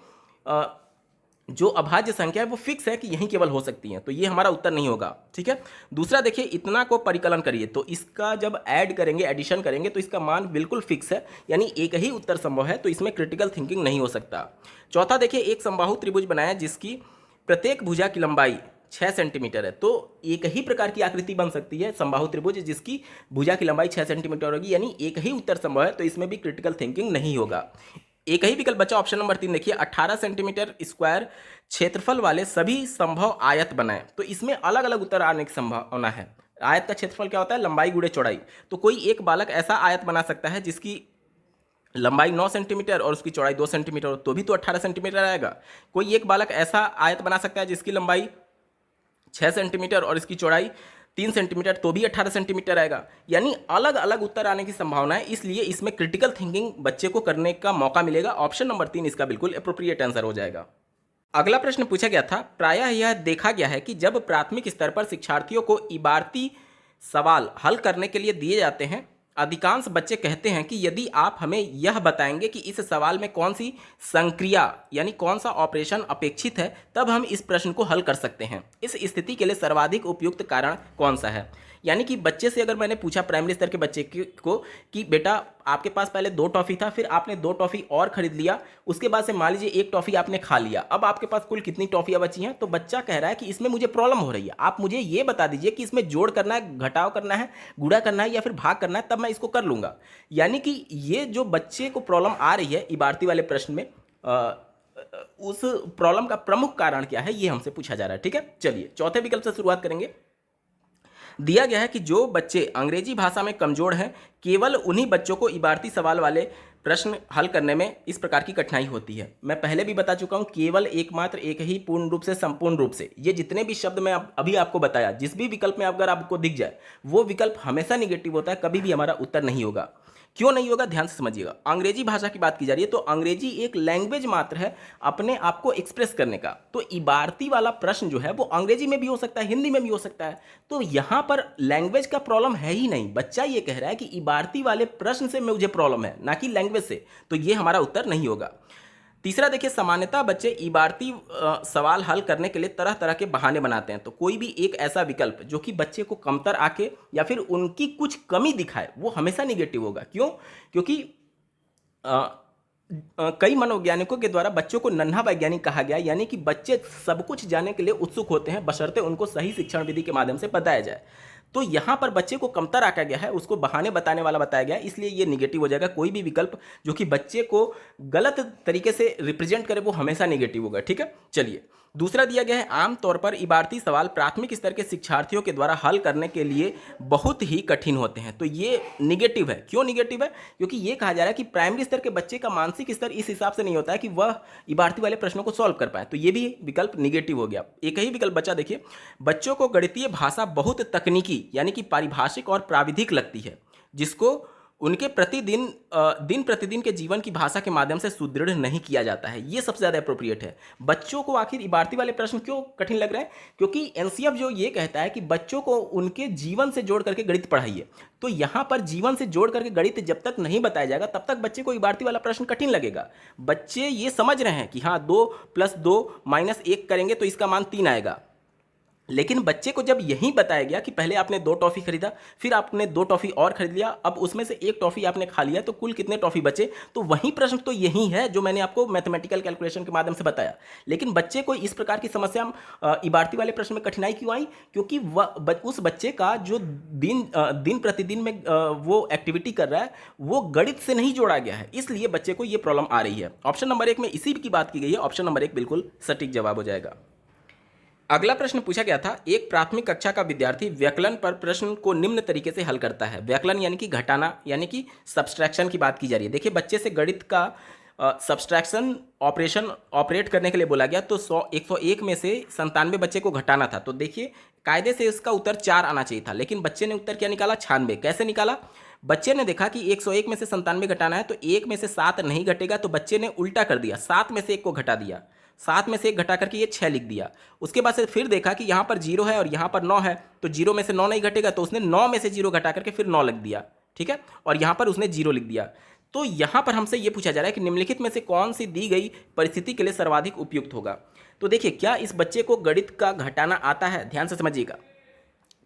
जो अभाज्य संख्या है वो फिक्स है कि यही केवल हो सकती हैं, तो ये हमारा उत्तर नहीं होगा। ठीक है, दूसरा देखिए, इतना को परिकलन करिए। तो इसका जब ऐड करेंगे, एडिशन करेंगे, तो इसका मान बिल्कुल फिक्स है, यानी एक ही उत्तर संभव है, तो इसमें क्रिटिकल थिंकिंग नहीं हो सकता। चौथा देखिए, एक समबाहु त्रिभुज बनाया जिसकी प्रत्येक भुजा की लंबाई 6 सेंटीमीटर है। तो एक ही प्रकार की आकृति बन सकती है समबाहु त्रिभुज जिसकी भुजा की लंबाई 6 सेंटीमीटर होगी, यानी एक ही उत्तर संभव है, तो इसमें भी क्रिटिकल थिंकिंग नहीं होगा। एक ही विकल्प बचा ऑप्शन नंबर 3। देखिए 18 सेंटीमीटर स्क्वायर क्षेत्रफल वाले सभी संभव आयत बनाएं। तो इसमें अलग अलग उत्तर आने की संभावना है। आयत का क्षेत्रफल क्या होता है? लंबाई गुणे चौड़ाई। तो कोई एक बालक ऐसा आयत बना सकता है जिसकी लंबाई 9 सेंटीमीटर और उसकी चौड़ाई 2 सेंटीमीटर हो, तो भी तो 18 सेंटीमीटर आएगा। कोई एक बालक ऐसा आयत बना सकता है जिसकी लंबाई 6 सेंटीमीटर और इसकी चौड़ाई 3 सेंटीमीटर, तो भी 18 सेंटीमीटर आएगा। यानी अलग अलग उत्तर आने की संभावना है, इसलिए इसमें क्रिटिकल थिंकिंग बच्चे को करने का मौका मिलेगा। ऑप्शन नंबर 3 इसका बिल्कुल अप्रोप्रिएट आंसर हो जाएगा। अगला प्रश्न पूछा गया था, प्रायः यह देखा गया है कि जब प्राथमिक स्तर पर शिक्षार्थियों को इबारती सवाल हल करने के लिए दिए जाते हैं, अधिकांश बच्चे कहते हैं कि यदि आप हमें यह बताएंगे कि इस सवाल में कौन सी संक्रिया यानी कौन सा ऑपरेशन अपेक्षित है, तब हम इस प्रश्न को हल कर सकते हैं। इस स्थिति के लिए सर्वाधिक उपयुक्त कारण कौन सा है? यानी कि बच्चे से अगर मैंने पूछा प्राइमरी स्तर के बच्चे को कि बेटा आपके पास पहले 2 टॉफ़ी था, फिर आपने 2 टॉफ़ी और खरीद लिया, उसके बाद से मान लीजिए 1 टॉफ़ी आपने खा लिया, अब आपके पास कुल कितनी टॉफ़ियाँ बची हैं? तो बच्चा कह रहा है कि इसमें मुझे प्रॉब्लम हो रही है, आप मुझे ये बता दीजिए कि इसमें जोड़ करना है, घटाव करना है, गुणा करना है या फिर भाग करना है, तब मैं इसको कर लूँगा। यानी कि ये जो बच्चे को प्रॉब्लम आ रही है इबारती वाले प्रश्न में, उस प्रॉब्लम का प्रमुख कारण क्या है, ये हमसे पूछा जा रहा है। ठीक है, चलिए चौथे विकल्प से शुरुआत करेंगे। दिया गया है कि जो बच्चे अंग्रेजी भाषा में कमजोर हैं, केवल उन्हीं बच्चों को इबारती सवाल वाले प्रश्न हल करने में इस प्रकार की कठिनाई होती है। मैं पहले भी बता चुका हूं, केवल एकमात्र एक ही पूर्ण रूप से संपूर्ण रूप से, ये जितने भी शब्द मैं अभी आपको बताया, जिस भी विकल्प में अगर आपको दिख जाए वो विकल्प हमेशा निगेटिव होता है, कभी भी हमारा उत्तर नहीं होगा। क्यों नहीं होगा, ध्यान से समझिएगा। अंग्रेजी भाषा की बात की जा रही है, तो अंग्रेजी एक लैंग्वेज मात्र है अपने आप को एक्सप्रेस करने का। तो इबारती वाला प्रश्न जो है वो अंग्रेजी में भी हो सकता है, हिंदी में भी हो सकता है। तो यहाँ पर लैंग्वेज का प्रॉब्लम है ही नहीं। बच्चा ये कह रहा है कि इबारती वाले प्रश्न से मुझे प्रॉब्लम है, ना कि लैंग्वेज से, तो ये हमारा उत्तर नहीं होगा। तीसरा देखिए, सामान्यतः बच्चे इबारती सवाल हल करने के लिए तरह तरह के बहाने बनाते हैं। तो कोई भी एक ऐसा विकल्प जो कि बच्चे को कमतर आके या फिर उनकी कुछ कमी दिखाए, वो हमेशा निगेटिव होगा। क्यों? क्योंकि कई मनोवैज्ञानिकों के द्वारा बच्चों को नन्हा वैज्ञानिक कहा गया, यानी कि बच्चे सब कुछ जानने के लिए उत्सुक होते हैं, बशर्ते उनको सही शिक्षण विधि के माध्यम से बताया जाए। तो यहाँ पर बच्चे को कमतर आका गया है, उसको बहाने बताने वाला बताया गया है, इसलिए ये निगेटिव हो जाएगा। कोई भी विकल्प जो कि बच्चे को गलत तरीके से रिप्रेजेंट करे वो हमेशा निगेटिव होगा। ठीक है, चलिए दूसरा दिया गया है, आमतौर पर इबारती सवाल प्राथमिक स्तर के शिक्षार्थियों के द्वारा हल करने के लिए बहुत ही कठिन होते हैं। तो ये निगेटिव है। क्यों निगेटिव है? क्योंकि ये कहा जा रहा है कि प्राइमरी स्तर के बच्चे का मानसिक स्तर इस हिसाब से नहीं होता है कि वह इबारती वाले प्रश्नों को सॉल्व कर पाए। तो ये भी विकल्प निगेटिव हो गया। एक ही विकल्प बचा, देखिए, बच्चों को गणितीय भाषा बहुत तकनीकी यानी कि पारिभाषिक और प्राविधिक लगती है, जिसको उनके दिन प्रतिदिन के जीवन की भाषा के माध्यम से सुदृढ़ नहीं किया जाता है। ये सबसे ज़्यादा अप्रोप्रिएट है। बच्चों को आखिर इबारती वाले प्रश्न क्यों कठिन लग रहे हैं? क्योंकि एनसीएफ जो ये कहता है कि बच्चों को उनके जीवन से जोड़ करके गणित पढ़ाइए। तो यहाँ पर जीवन से जोड़ करके गणित जब तक नहीं बताया जाएगा तब तक बच्चे को इबारती वाला प्रश्न कठिन लगेगा। बच्चे ये समझ रहे हैं कि हाँ 2 + 2 - 1 करेंगे तो इसका मान 3 आएगा, लेकिन बच्चे को जब यही बताया गया कि पहले आपने 2 टॉफ़ी खरीदा, फिर आपने 2 टॉफ़ी और खरीद लिया, अब उसमें से 1 टॉफ़ी आपने खा लिया, तो कुल कितने टॉफ़ी बचे? तो वही प्रश्न तो यही है जो मैंने आपको मैथमेटिकल कैलकुलेशन के माध्यम से बताया। लेकिन बच्चे को इस प्रकार की समस्या इबारती वाले प्रश्न में कठिनाई क्यों आई? क्योंकि उस बच्चे का जो दिन प्रतिदिन में वो एक्टिविटी कर रहा है वो गणित से नहीं जोड़ा गया है, इसलिए बच्चे को ये प्रॉब्लम आ रही है। ऑप्शन नंबर 1 में इसी की बात की गई है। ऑप्शन नंबर 1 बिल्कुल सटीक जवाब हो जाएगा। अगला प्रश्न पूछा गया था, एक प्राथमिक कक्षा का विद्यार्थी व्यकलन पर प्रश्न को निम्न तरीके से हल करता है। व्यकलन यानी कि घटाना यानी कि सब्सट्रैक्शन की बात की जा रही है। देखिए, बच्चे से गणित का सब्सट्रैक्शन ऑपरेशन ऑपरेट करने के लिए बोला गया, तो 101 में से 97 बच्चे को घटाना था। तो देखिए, कायदे से इसका उत्तर 4 आना चाहिए था, लेकिन बच्चे ने उत्तर क्या निकाला? 96। कैसे निकाला? बच्चे ने देखा कि 101 में से 97 घटाना है, तो 1 में से 7 नहीं घटेगा, तो बच्चे ने उल्टा कर दिया, 7 में से 1 को घटा दिया, 7 में से 1 घटा करके ये 6 लिख दिया। उसके बाद से फिर देखा कि यहाँ पर 0 है और यहाँ पर 9 है, तो 0 में से 9 नहीं घटेगा, तो उसने 9 में से 0 घटा करके फिर 9 लिख दिया। ठीक है, और यहाँ पर उसने 0 लिख दिया। तो यहाँ पर हमसे ये पूछा जा रहा है कि निम्नलिखित में से कौन सी दी गई परिस्थिति के लिए सर्वाधिक उपयुक्त होगा। तो देखिए, क्या इस बच्चे को गणित का घटाना आता है? ध्यान से समझिएगा।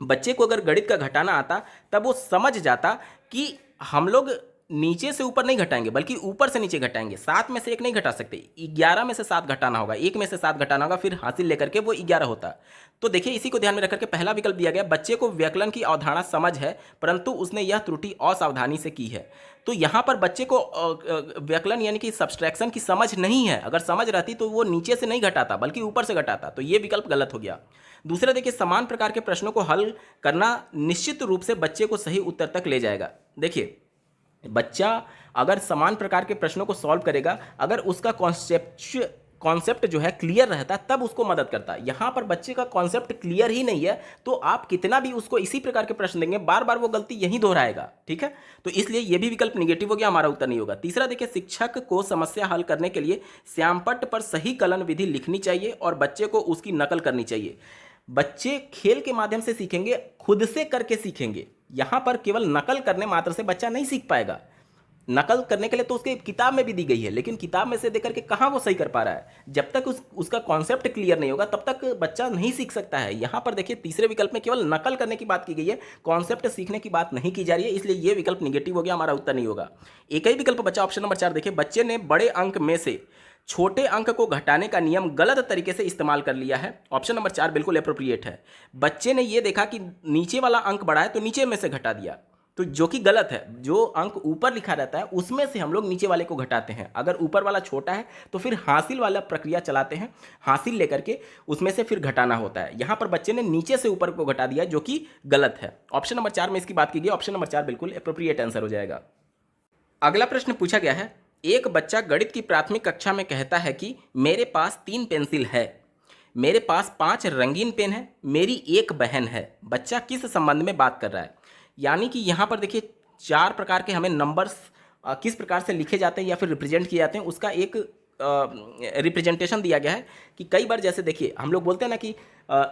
बच्चे को अगर गणित का घटाना आता तब वो समझ जाता कि हम लोग नीचे से ऊपर नहीं घटाएंगे बल्कि ऊपर से नीचे घटाएंगे। 7 में से 1 नहीं घटा सकते, 11 में से 7 घटाना होगा, 1 में से 7 घटाना होगा, फिर हासिल लेकर के वो 11 होता। तो देखिए इसी को ध्यान में रख करके पहला विकल्प दिया गया, बच्चे को व्याकरण की अवधारणा समझ है परंतु उसने यह त्रुटि असावधानी से की है। तो यहाँ पर बच्चे को व्याकरण यानी कि सब्सट्रैक्शन की समझ नहीं है। अगर समझ रहती तो वो नीचे से नहीं घटाता बल्कि ऊपर से घटाता। तो ये विकल्प गलत हो गया। दूसरा देखिए, समान प्रकार के प्रश्नों को हल करना निश्चित रूप से बच्चे को सही उत्तर तक ले जाएगा। देखिए बच्चा अगर समान प्रकार के प्रश्नों को सॉल्व करेगा, अगर उसका कॉन्सेप्ट जो है क्लियर रहता तब उसको मदद करता है। यहाँ पर बच्चे का कॉन्सेप्ट क्लियर ही नहीं है तो आप कितना भी उसको इसी प्रकार के प्रश्न देंगे बार बार वो गलती यही दोहराएगा। ठीक है, तो इसलिए ये भी विकल्प निगेटिव हो गया, हमारा उत्तर नहीं होगा। तीसरा देखिए, शिक्षक को समस्या हल करने के लिए श्यामपट्ट पर सही कलन विधि लिखनी चाहिए और बच्चे को उसकी नकल करनी चाहिए। बच्चे खेल के माध्यम से सीखेंगे, खुद से करके सीखेंगे। यहाँ पर केवल नकल करने मात्र से बच्चा नहीं सीख पाएगा। नकल करने के लिए तो उसके किताब में भी दी गई है, लेकिन किताब में से देकर के कहाँ वो सही कर पा रहा है। जब तक उसका कॉन्सेप्ट क्लियर नहीं होगा तब तक बच्चा नहीं सीख सकता है। यहाँ पर देखिए तीसरे विकल्प में केवल नकल करने की बात की गई है, कॉन्सेप्ट सीखने की बात नहीं की जा रही है, इसलिए ये विकल्प निगेटिव हो गया, हमारा उत्तर नहीं होगा। एक ही विकल्प बचा ऑप्शन नंबर 4। देखिए बच्चे ने बड़े अंक में से छोटे अंक को घटाने का नियम गलत तरीके से इस्तेमाल कर लिया है। ऑप्शन नंबर 4 बिल्कुल एप्रोप्रिएट है। बच्चे ने ये देखा कि नीचे वाला अंक बड़ा है तो नीचे में से घटा दिया, तो जो कि गलत है। जो अंक ऊपर लिखा रहता है उसमें से हम लोग नीचे वाले को घटाते हैं। अगर ऊपर वाला छोटा है तो फिर हासिल वाला प्रक्रिया चलाते हैं, हासिल लेकर के उसमें से फिर घटाना होता है। यहाँ पर बच्चे ने नीचे से ऊपर को घटा दिया जो कि गलत है। ऑप्शन नंबर 4 में इसकी बात की गई, ऑप्शन नंबर 4 बिल्कुल एप्रोप्रिएट आंसर हो जाएगा। अगला प्रश्न पूछा गया है, एक बच्चा गणित की प्राथमिक कक्षा में कहता है कि मेरे पास 3 पेंसिल है, मेरे पास 5 रंगीन पेन है, मेरी एक बहन है। बच्चा किस संबंध में बात कर रहा है? यानी कि यहाँ पर देखिए 4 प्रकार के हमें नंबर्स किस प्रकार से लिखे जाते हैं या फिर रिप्रेजेंट किए जाते हैं उसका एक रिप्रेजेंटेशन दिया गया है। कि कई बार जैसे देखिए हम लोग बोलते हैं ना कि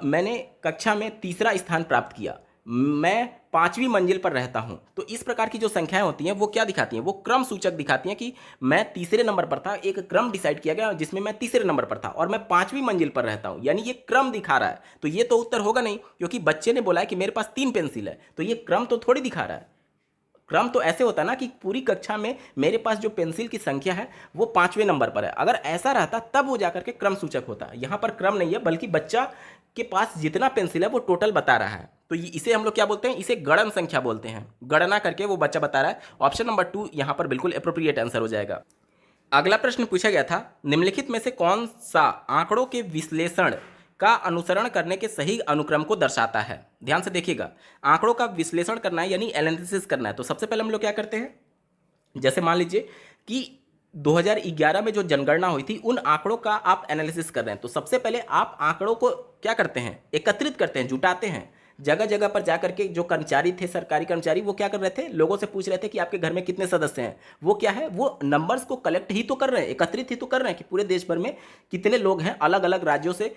मैंने कक्षा में 3रा स्थान प्राप्त किया, मैं 5वीं मंजिल पर रहता हूं। तो इस प्रकार की जो संख्याएं होती हैं वो क्या दिखाती हैं? वो क्रम सूचक दिखाती हैं कि मैं 3रे नंबर पर था, एक क्रम डिसाइड किया गया जिसमें मैं 3रे नंबर पर था और मैं 5वीं मंजिल पर रहता हूं, यानी ये क्रम दिखा रहा है। तो ये तो उत्तर होगा नहीं, क्योंकि बच्चे ने बोला है कि मेरे पास 3 पेंसिल है, तो ये क्रम तो थोड़ी दिखा रहा है। क्रम तो ऐसे होता है ना कि पूरी कक्षा में मेरे पास जो पेंसिल की संख्या है वो 5वें नंबर पर है। अगर ऐसा रहता तब वो जाकर के क्रम सूचक होता। यहाँ पर क्रम नहीं है बल्कि बच्चा के पास जितना पेंसिल है वो टोटल बता रहा है। तो इसे हम लोग क्या बोलते हैं? इसे गणन संख्या बोलते हैं। गणना करके वो बच्चा बता रहा है। ऑप्शन नंबर 2 यहाँ पर बिल्कुल एप्रोप्रिएट आंसर हो जाएगा। अगला प्रश्न पूछा गया था, निम्नलिखित में से कौन सा आंकड़ों के विश्लेषण का अनुसरण करने के सही अनुक्रम को दर्शाता है? ध्यान से देखिएगा, आंकड़ों का विश्लेषण करना है यानी एनालिसिस करना है। तो सबसे पहले हम लोग क्या करते हैं, जैसे मान लीजिए कि 2011 में जो जनगणना हुई थी उन आंकड़ों का आप एनालिसिस कर रहे हैं। तो सबसे पहले आप आंकड़ों को क्या करते हैं? एकत्रित करते हैं, जुटाते हैं। जगह जगह पर जाकर के जो कर्मचारी थे, सरकारी कर्मचारी, वो क्या कर रहे थे? लोगों से पूछ रहे थे कि आपके घर में कितने सदस्य हैं। वो क्या है, वो नंबर्स को कलेक्ट ही तो कर रहे हैं, एकत्रित ही तो कर रहे हैं कि पूरे देश भर में कितने लोग हैं। अलग अलग राज्यों से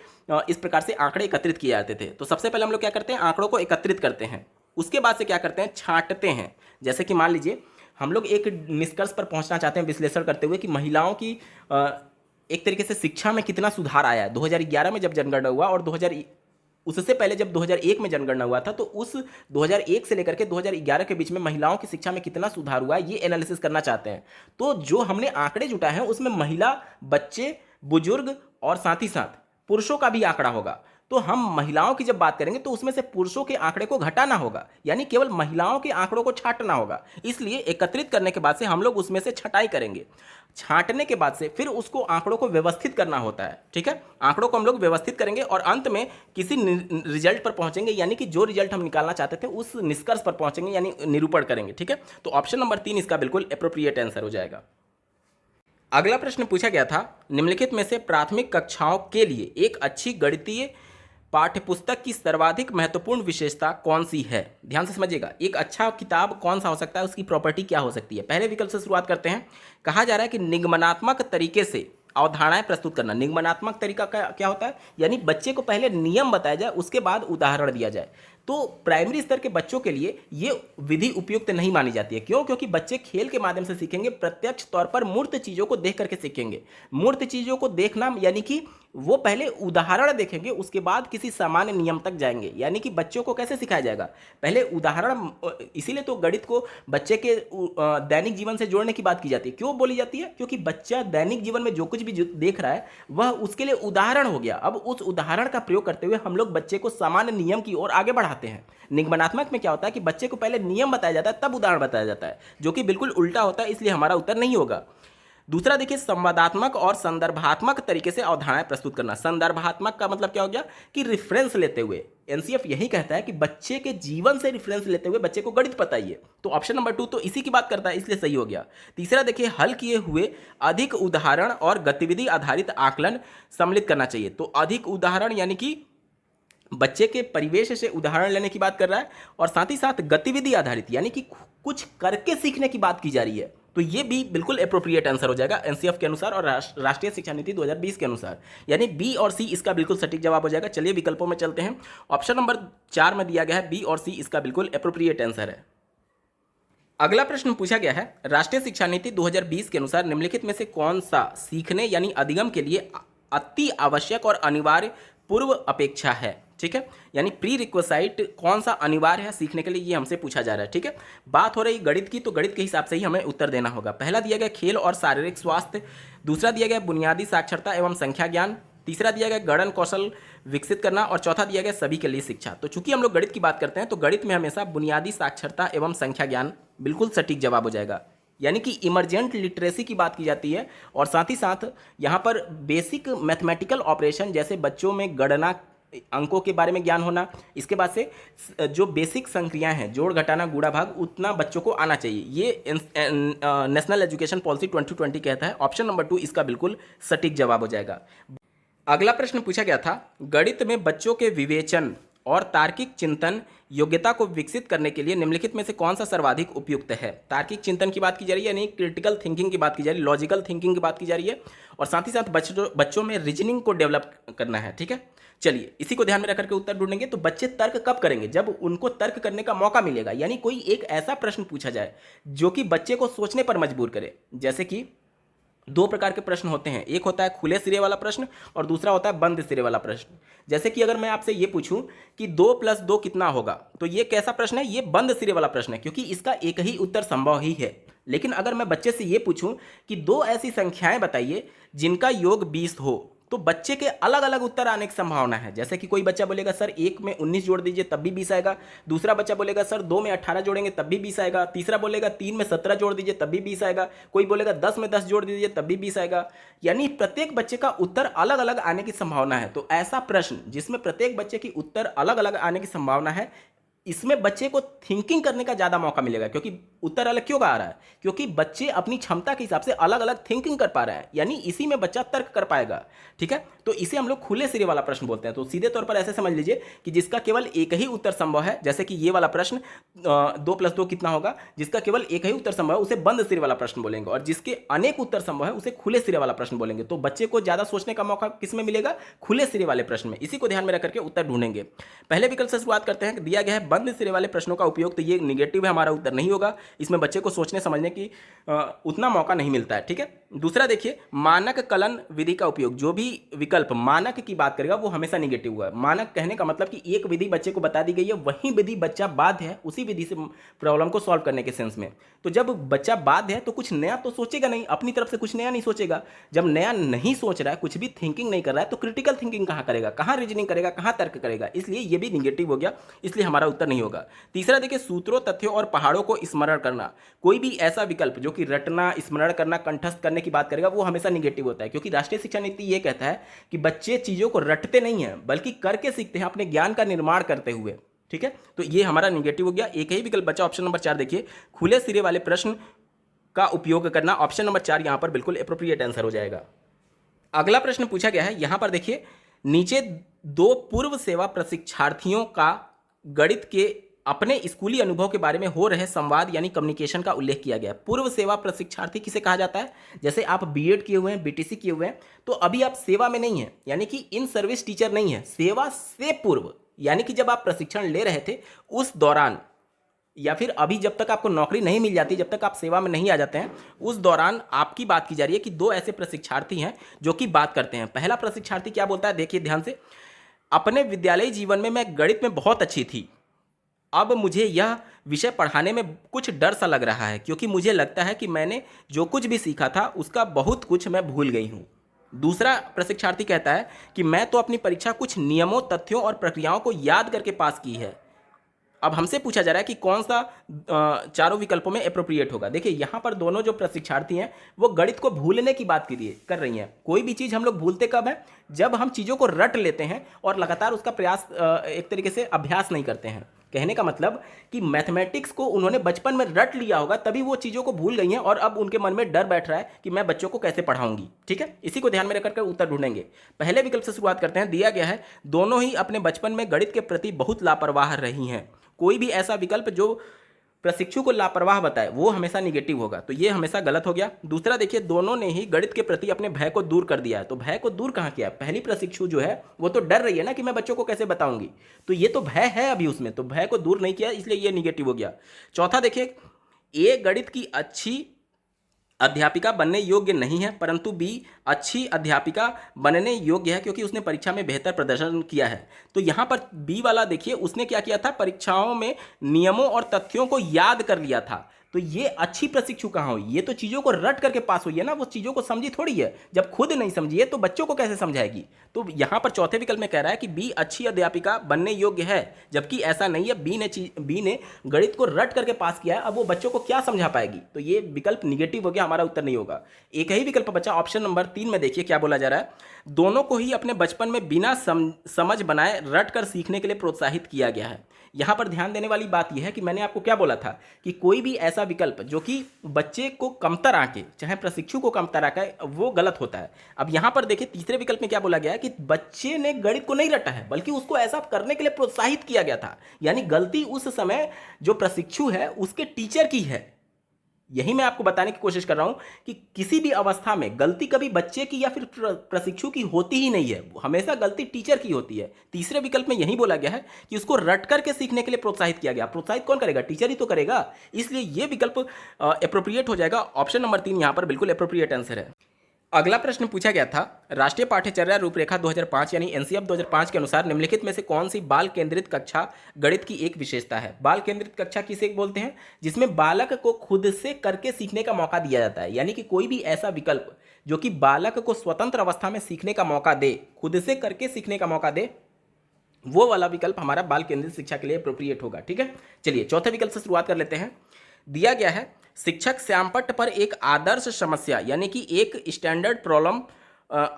इस प्रकार से आंकड़े एकत्रित किए जाते थे। तो सबसे पहले हम लोग क्या करते हैं? आंकड़ों को एकत्रित करते हैं। उसके बाद से क्या करते हैं? छांटते हैं। जैसे कि मान लीजिए हम लोग एक निष्कर्ष पर पहुंचना चाहते हैं विश्लेषण करते हुए कि महिलाओं की एक तरीके से शिक्षा में कितना सुधार आया है। 2011 में जब जनगणना हुआ और उससे पहले जब 2001 में जनगणना हुआ था, तो उस 2001 से लेकर के 2011 के बीच में महिलाओं की शिक्षा में कितना सुधार हुआ है, ये एनालिसिस करना चाहते हैं। तो जो हमने आंकड़े जुटाए हैं उसमें महिला, बच्चे, बुजुर्ग और साथ ही साथ पुरुषों का भी आंकड़ा होगा। तो हम महिलाओं की जब बात करेंगे तो उसमें से पुरुषों के आंकड़े को घटाना होगा, यानी केवल महिलाओं के आंकड़ों को छांटना होगा। इसलिए एकत्रित करने के बाद से हम लोग उसमें से छटाई करेंगे। छांटने के बाद से फिर उसको आंकड़ों को व्यवस्थित करना होता है। ठीक है, आंकड़ों को हम लोग व्यवस्थित करेंगे और अंत में किसी रिजल्ट पर पहुंचेंगे, यानी कि जो रिजल्ट हम निकालना चाहते थे उस निष्कर्ष पर पहुंचेंगे, यानी निरूपण करेंगे। ठीक है, तो ऑप्शन नंबर 3 इसका बिल्कुल एप्रोप्रिएट आंसर हो जाएगा। अगला प्रश्न पूछा गया था, निम्नलिखित में से प्राथमिक कक्षाओं के लिए एक अच्छी गणितीय पाठ्यपुस्तक की सर्वाधिक महत्वपूर्ण विशेषता कौन सी है? ध्यान से समझिएगा, एक अच्छा किताब कौन सा हो सकता है, उसकी प्रॉपर्टी क्या हो सकती है। पहले विकल्प से शुरुआत करते हैं। कहा जा रहा है कि निगमनात्मक तरीके से अवधारणाएं प्रस्तुत करना। निगमनात्मक तरीका क्या होता है? यानी बच्चे को पहले नियम बताया जाए, उसके बाद उदाहरण दिया जाए। तो प्राइमरी स्तर के बच्चों के लिए ये विधि उपयुक्त नहीं मानी जाती है। क्यों? क्योंकि बच्चे खेल के माध्यम से सीखेंगे, प्रत्यक्ष तौर पर मूर्त चीज़ों को देख करके सीखेंगे। मूर्त चीज़ों को देखना यानी कि वो पहले उदाहरण देखेंगे, उसके बाद किसी सामान्य नियम तक जाएंगे। यानी कि बच्चों को कैसे सिखाया जाएगा, पहले उदाहरण। इसीलिए तो गणित को बच्चे के दैनिक जीवन से जोड़ने की बात की जाती है। क्यों बोली जाती है, क्योंकि बच्चा दैनिक जीवन में जो कुछ भी देख रहा है वह उसके लिए उदाहरण हो गया। अब उस उदाहरण का प्रयोग करते हुए हम लोग बच्चे को सामान्य नियम की ओर आगे बढ़ाते हैं। निगमनात्मक में क्या होता है कि बच्चे को पहले नियम बताया जाता है, तब उदाहरण बताया जाता है, जो कि बिल्कुल उल्टा होता है। इसलिए हमारा उत्तर नहीं होगा। दूसरा देखिए, संवादात्मक और संदर्भात्मक तरीके से अवधारणाएं प्रस्तुत करना। संदर्भात्मक का मतलब क्या हो गया कि रिफरेंस लेते हुए। एनसीएफ यही कहता है कि बच्चे के जीवन से रिफरेंस लेते हुए बच्चे को गणित बताइए। तो ऑप्शन नंबर 2 तो इसी की बात करता है, इसलिए सही हो गया। तीसरा देखिए, हल किए हुए अधिक उदाहरण और गतिविधि आधारित आकलन सम्मिलित करना चाहिए। तो अधिक उदाहरण यानी कि बच्चे के परिवेश से उदाहरण लेने की बात कर रहा है, और साथ ही साथ गतिविधि आधारित यानी कि कुछ करके सीखने की बात की जा रही है। तो ये भी बिल्कुल अप्रोप्रिएट आंसर हो जाएगा एनसीएफ के अनुसार और राष्ट्रीय शिक्षा नीति 2020 के अनुसार। यानी बी और सी इसका बिल्कुल सटीक जवाब हो जाएगा। चलिए विकल्पों में चलते हैं। ऑप्शन नंबर 4 में दिया गया है बी और सी इसका बिल्कुल अप्रोप्रिएट आंसर है। अगला प्रश्न पूछा गया है, राष्ट्रीय शिक्षा नीति 2020 के अनुसार निम्नलिखित में से कौन सा सीखने यानी अधिगम के लिए अति आवश्यक और अनिवार्य पूर्व अपेक्षा है। ठीक है, यानी प्री रिक्वेसाइट कौन सा अनिवार्य है सीखने के लिए, ये हमसे पूछा जा रहा है। ठीक है, बात हो रही गणित की, तो गणित के हिसाब से ही हमें उत्तर देना होगा। पहला दिया गया खेल और शारीरिक स्वास्थ्य, दूसरा दिया गया बुनियादी साक्षरता एवं संख्या ज्ञान, तीसरा दिया गया गणन कौशल विकसित करना, और चौथा दिया गया सभी के लिए शिक्षा। तो चूंकि हम लोग गणित की बात करते हैं, तो गणित में हमेशा बुनियादी साक्षरता एवं संख्या ज्ञान बिल्कुल सटीक जवाब हो जाएगा। यानी कि इमरजेंट लिटरेसी की बात की जाती है, और साथ ही साथ यहाँ पर बेसिक मैथमेटिकल ऑपरेशन जैसे बच्चों में गणना अंकों के बारे में ज्ञान होना, इसके बाद से जो बेसिक संक्रियाएं हैं जोड़ घटाना गुणा भाग, उतना बच्चों को आना चाहिए। ये नेशनल एजुकेशन पॉलिसी 2020 कहता है। ऑप्शन नंबर 2 इसका बिल्कुल सटीक जवाब हो जाएगा। अगला प्रश्न पूछा गया था, गणित में बच्चों के विवेचन और तार्किक चिंतन योग्यता को विकसित करने के लिए निम्नलिखित में से कौन सा सर्वाधिक उपयुक्त है। तार्किक चिंतन की बात की जा रही है, यानी क्रिटिकल थिंकिंग की बात की जा रही है, लॉजिकल थिंकिंग की बात की जा रही है, और साथ ही साथ बच्चों में रीजनिंग को डेवलप करना है। ठीक है, चलिए इसी को ध्यान में रख करके उत्तर ढूंढेंगे। तो बच्चे तर्क कब करेंगे, जब उनको तर्क करने का मौका मिलेगा। यानी कोई एक ऐसा प्रश्न पूछा जाए जो कि बच्चे को सोचने पर मजबूर करे। जैसे कि दो प्रकार के प्रश्न होते हैं, एक होता है खुले सिरे वाला प्रश्न और दूसरा होता है बंद सिरे वाला प्रश्न। जैसे कि अगर मैं आपसे ये पूछूं कि 2 + 2 कितना होगा, तो ये कैसा प्रश्न है, ये बंद सिरे वाला प्रश्न है, क्योंकि इसका एक ही उत्तर संभव ही है। लेकिन अगर मैं बच्चे से ये पूछूं कि 2 ऐसी संख्याएं बताइए जिनका योग 20 हो, तो बच्चे के अलग अलग उत्तर आने की संभावना है। जैसे कि कोई बच्चा बोलेगा सर 1 में 19 जोड़ दीजिए तब भी 20 आएगा, दूसरा बच्चा बोलेगा सर 2 में 18 जोड़ेंगे तब भी 20 आएगा, तीसरा बोलेगा 3 में 17 जोड़ दीजिए तब भी 20 आएगा, कोई बोलेगा 10 में 10 जोड़ दीजिए तब भी 20 आएगा। यानी प्रत्येक बच्चे का उत्तर अलग अलग आने की संभावना है। तो ऐसा प्रश्न जिसमें प्रत्येक बच्चे की उत्तर अलग अलग आने की संभावना है, इसमें बच्चे को थिंकिंग करने का ज़्यादा मौका मिलेगा। क्योंकि उत्तर अलग क्यों आ रहा है, क्योंकि बच्चे अपनी क्षमता के हिसाब से अलग अलग थिंकिंग कर पा रहे हैं, यानी इसी में बच्चा तर्क कर पाएगा। ठीक है, तो इसे हम लोग खुले सिरे वाला प्रश्न बोलते हैं। तो सीधे तौर पर ऐसे समझ लीजिए कि जिसका केवल एक ही उत्तर संभव है, जैसे कि ये वाला प्रश्न 2 + 2 कितना होगा, जिसका केवल एक ही उत्तर संभव है उसे बंद सिरे वाला प्रश्न बोलेंगे, और जिसके अनेक उत्तर संभव है उसे खुले सिरे वाला प्रश्न बोलेंगे। तो बच्चे को ज़्यादा सोचने का मौका किस में मिलेगा, खुले सिरे वाले प्रश्न में। इसी को ध्यान में रख करके उत्तर ढूंढेंगे। पहले विकल्प से शुरुआत करते हैं। दिया गया है बंद सिरे वाले प्रश्नों का उपयोग, तो ये निगेटिव है, हमारा उत्तर नहीं होगा। इसमें बच्चे को सोचने समझने की उतना मौका नहीं मिलता है। ठीक है, दूसरा देखिए, मानक कलन विधि का उपयोग। जो भी विकल्प मानक की बात करेगा वो हमेशा निगेटिव हुआ है। मानक कहने का मतलब कि एक विधि बच्चे को बता दी गई है, वही विधि बच्चा बाध्य है उसी विधि से प्रॉब्लम को सॉल्व करने के सेंस में। तो जब बच्चा बाध्य है तो कुछ नया तो सोचेगा नहीं, अपनी तरफ से कुछ नया नहीं सोचेगा। जब नया नहीं सोच रहा है, कुछ भी थिंकिंग नहीं कर रहा है, तो क्रिटिकल थिंकिंग कहाँ करेगा, कहाँ रीजनिंग करेगा, कहाँ तर्क करेगा। इसलिए ये भी निगेटिव हो गया, इसलिए हमारा उत्तर नहीं होगा। तीसरा देखिए, सूत्रों तथ्यों और पहाड़ों को स्मरण करना। कोई भी ऐसा विकल्प जो कि रटना, स्मरण करना, कंठस्थ करने की बात करेगा वो हमेशा निगेटिव होता है, क्योंकि राष्ट्रीय शिक्षा नीति ये कहता है कि बच्चे चीजों को रटते नहीं हैं बल्कि करके सीखते हैं, अपने ज्ञान का निर्माण करते हुए। ठीक है, तो ये हमारा निगेटिव हो गया। एक ही विकल्प बचा ऑप्शन नंबर 4। देखिए, खुले सिरे वाले प्रश्न का उपयोग करना, ऑप्शन नंबर 4 यहां पर बिल्कुल एप्रोप्रिएट आंसर हो जाएगा। अगला प्रश्न पूछा गया है, यहां पर देखिए, नीचे 2 पूर्व सेवा प्रशिक्षार्थियों का गणित के अपने स्कूली अनुभव के बारे में हो रहे संवाद यानी कम्युनिकेशन का उल्लेख किया गया है। पूर्व सेवा प्रशिक्षार्थी किसे कहा जाता है, जैसे आप बीएड किए हुए हैं, बीटीसी किए हुए हैं, तो अभी आप सेवा में नहीं है, यानी कि इन सर्विस टीचर नहीं है। सेवा से पूर्व यानी कि जब आप प्रशिक्षण ले रहे थे उस दौरान या फिर अभी जब तक आपको नौकरी नहीं मिल जाती, जब तक आप सेवा में नहीं आ जाते हैं, उस दौरान आपकी बात की जा रही है कि दो ऐसे प्रशिक्षार्थी हैं जो कि बात करते हैं। पहला प्रशिक्षार्थी क्या बोलता है, देखिए ध्यान से। अपने विद्यालयी जीवन में मैं गणित में बहुत अच्छी थी। अब मुझे यह विषय पढ़ाने में कुछ डर सा लग रहा है, क्योंकि मुझे लगता है कि मैंने जो कुछ भी सीखा था उसका बहुत कुछ मैं भूल गई हूँ। दूसरा प्रशिक्षार्थी कहता है कि मैं तो अपनी परीक्षा कुछ नियमों, तथ्यों और प्रक्रियाओं को याद करके पास की है। अब हमसे पूछा जा रहा है कि कौन सा चारों विकल्पों में अप्रोप्रिएट होगा। देखिए यहाँ पर दोनों जो प्रशिक्षार्थी हैं वो गणित को भूलने की बात कर रही हैं। कोई भी चीज़ हम लोग भूलते कब है, जब हम चीज़ों को रट लेते हैं और लगातार उसका प्रयास एक तरीके से अभ्यास नहीं करते हैं। कहने का मतलब कि मैथमेटिक्स को उन्होंने बचपन में रट लिया होगा, तभी वो चीज़ों को भूल गई हैं और अब उनके मन में डर बैठ रहा है कि मैं बच्चों को कैसे पढ़ाऊंगी। ठीक है, इसी को ध्यान में रखकर उत्तर ढूंढेंगे। पहले विकल्प से शुरुआत करते हैं। दिया गया है दोनों ही अपने बचपन में गणित के प्रति बहुत लापरवाह रही हैं। कोई भी ऐसा विकल्प जो प्रशिक्षु को लापरवाह बताए वो हमेशा निगेटिव होगा, तो ये हमेशा गलत हो गया। दूसरा देखिए, दोनों ने ही गणित के प्रति अपने भय को दूर कर दिया है। तो भय को दूर कहाँ किया है, पहली प्रशिक्षु जो है वो तो डर रही है ना कि मैं बच्चों को कैसे बताऊंगी, तो ये तो भय है अभी उसमें, तो भय को दूर नहीं किया, इसलिए ये निगेटिव हो गया। चौथा देखिए, ए गणित की अच्छी अध्यापिका बनने योग्य नहीं है, परंतु बी अच्छी अध्यापिका बनने योग्य है क्योंकि उसने परीक्षा में बेहतर प्रदर्शन किया है। तो यहाँ पर बी वाला देखिए, उसने क्या किया था, परीक्षाओं में नियमों और तथ्यों को याद कर लिया था। तो ये अच्छी प्रशिक्षु कहाँ हुई, ये तो चीज़ों को रट करके पास हुई है ना, वो चीज़ों को समझी थोड़ी है। जब खुद नहीं समझी है तो बच्चों को कैसे समझाएगी। तो यहाँ पर चौथे विकल्प में कह रहा है कि बी अच्छी अध्यापिका बनने योग्य है, जबकि ऐसा नहीं है। बी ने गणित को रट करके पास किया है, अब वो बच्चों को क्या समझा पाएगी, तो ये विकल्प निगेटिव हो गया, हमारा उत्तर नहीं होगा। एक ही विकल्प बचा ऑप्शन नंबर 3 में। देखिए क्या बोला जा रहा है, दोनों को ही अपने बचपन में बिना समझ बनाए रट कर सीखने के लिए प्रोत्साहित किया गया है। यहाँ पर ध्यान देने वाली बात यह है कि मैंने आपको क्या बोला था कि कोई भी ऐसा विकल्प जो कि बच्चे को कमतर आके, चाहे प्रशिक्षु को कमतर आके, वो गलत होता है। अब यहाँ पर देखिए तीसरे विकल्प में क्या बोला गया है कि बच्चे ने गणित को नहीं रटा है बल्कि उसको ऐसा करने के लिए प्रोत्साहित किया गया था, यानी गलती उस समय जो प्रशिक्षु है उसके टीचर की है। यही मैं आपको बताने की कोशिश कर रहा हूं कि किसी भी अवस्था में गलती कभी बच्चे की या फिर प्रशिक्षु की होती ही नहीं है, हमेशा गलती टीचर की होती है। तीसरे विकल्प में यही बोला गया है कि उसको रट करके सीखने के लिए प्रोत्साहित किया गया। प्रोत्साहित कौन करेगा, टीचर ही तो करेगा, इसलिए यह विकल्प एप्रोप्रिएट हो जाएगा। ऑप्शन नंबर 3 यहां पर बिल्कुल एप्रोप्रिएट आंसर है। अगला प्रश्न पूछा गया था, राष्ट्रीय पाठ्यचर्या रूपरेखा 2005 यानी एनसीएफ 2005 के अनुसार निम्नलिखित में से कौन सी बाल केंद्रित कक्षा गणित की एक विशेषता है। बाल केंद्रित कक्षा किसे बोलते हैं, जिसमें बालक को खुद से करके सीखने का मौका दिया जाता है, यानी कि कोई भी ऐसा विकल्प जो कि बालक को स्वतंत्र अवस्था में सीखने का मौका दे, खुद से करके सीखने का मौका दे, वो वाला विकल्प हमारा बाल केंद्रित शिक्षा के लिए अप्रोप्रिएट होगा। ठीक है, चलिए चौथे विकल्प से शुरुआत कर लेते हैं। दिया गया है शिक्षक श्यामपट्ट पर एक आदर्श समस्या यानी कि एक स्टैंडर्ड प्रॉब्लम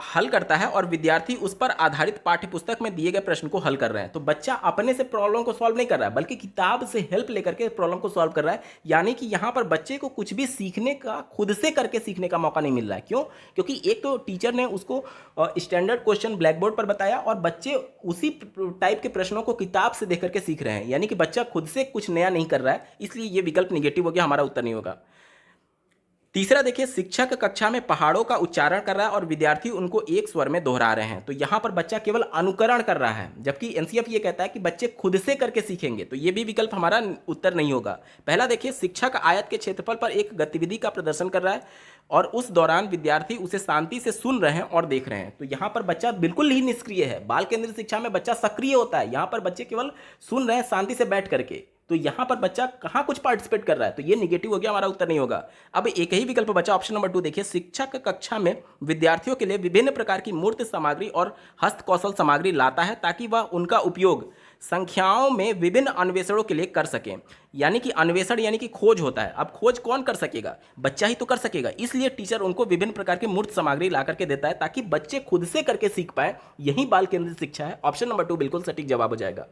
हल करता है और विद्यार्थी उस पर आधारित पाठ्यपुस्तक में दिए गए प्रश्न को हल कर रहे हैं। तो बच्चा अपने से प्रॉब्लम को सॉल्व नहीं कर रहा है बल्कि किताब से हेल्प लेकर के प्रॉब्लम को सॉल्व कर रहा है, यानी कि यहाँ पर बच्चे को कुछ भी सीखने का, खुद से करके सीखने का मौका नहीं मिल रहा है। क्यों, क्योंकि एक तो टीचर ने उसको स्टैंडर्ड क्वेश्चन ब्लैक बोर्ड पर बताया और बच्चे उसी टाइप के प्रश्नों को किताब से देख करके सीख रहे हैं, यानी कि बच्चा खुद से कुछ नया नहीं कर रहा है, इसलिए ये विकल्प निगेटिव हो गया, हमारा उत्तर नहीं होगा। तीसरा देखिए, शिक्षक कक्षा में पहाड़ों का उच्चारण कर रहा है और विद्यार्थी उनको एक स्वर में दोहरा रहे हैं। तो यहाँ पर बच्चा केवल अनुकरण कर रहा है, जबकि एनसीएफ ये कहता है कि बच्चे खुद से करके सीखेंगे, तो ये भी विकल्प हमारा उत्तर नहीं होगा। पहला देखिए, शिक्षक आयत के क्षेत्रफल पर एक गतिविधि का प्रदर्शन कर रहा है और उस दौरान विद्यार्थी उसे शांति से सुन रहे हैं और देख रहे हैं। तो यहाँ पर बच्चा बिल्कुल ही निष्क्रिय है। बाल केंद्रित शिक्षा में बच्चा सक्रिय होता है, यहाँ पर बच्चे केवल सुन रहे हैं शांति से बैठ करके, तो यहां पर बच्चा कहां कुछ पार्टिसिपेट कर रहा है, तो ये निगेटिव हो गया, हमारा उत्तर नहीं होगा। अब एक ही विकल्प बचा ऑप्शन नंबर 2। देखिए, शिक्षक कक्षा में विद्यार्थियों के लिए विभिन्न प्रकार की मूर्त सामग्री और हस्तकौशल सामग्री लाता है ताकि वह उनका उपयोग संख्याओं में विभिन्न अन्वेषणों के लिए कर सकें, यानी कि अन्वेषण यानी कि खोज होता है। अब खोज कौन कर सकेगा, बच्चा ही तो कर सकेगा, इसलिए टीचर उनको विभिन्न प्रकार की मूर्त सामग्री ला करके देता है ताकि बच्चे खुद से करके सीख पाए। यही बाल केंद्रित शिक्षा है। ऑप्शन नंबर 2 बिल्कुल सटीक जवाब हो जाएगा।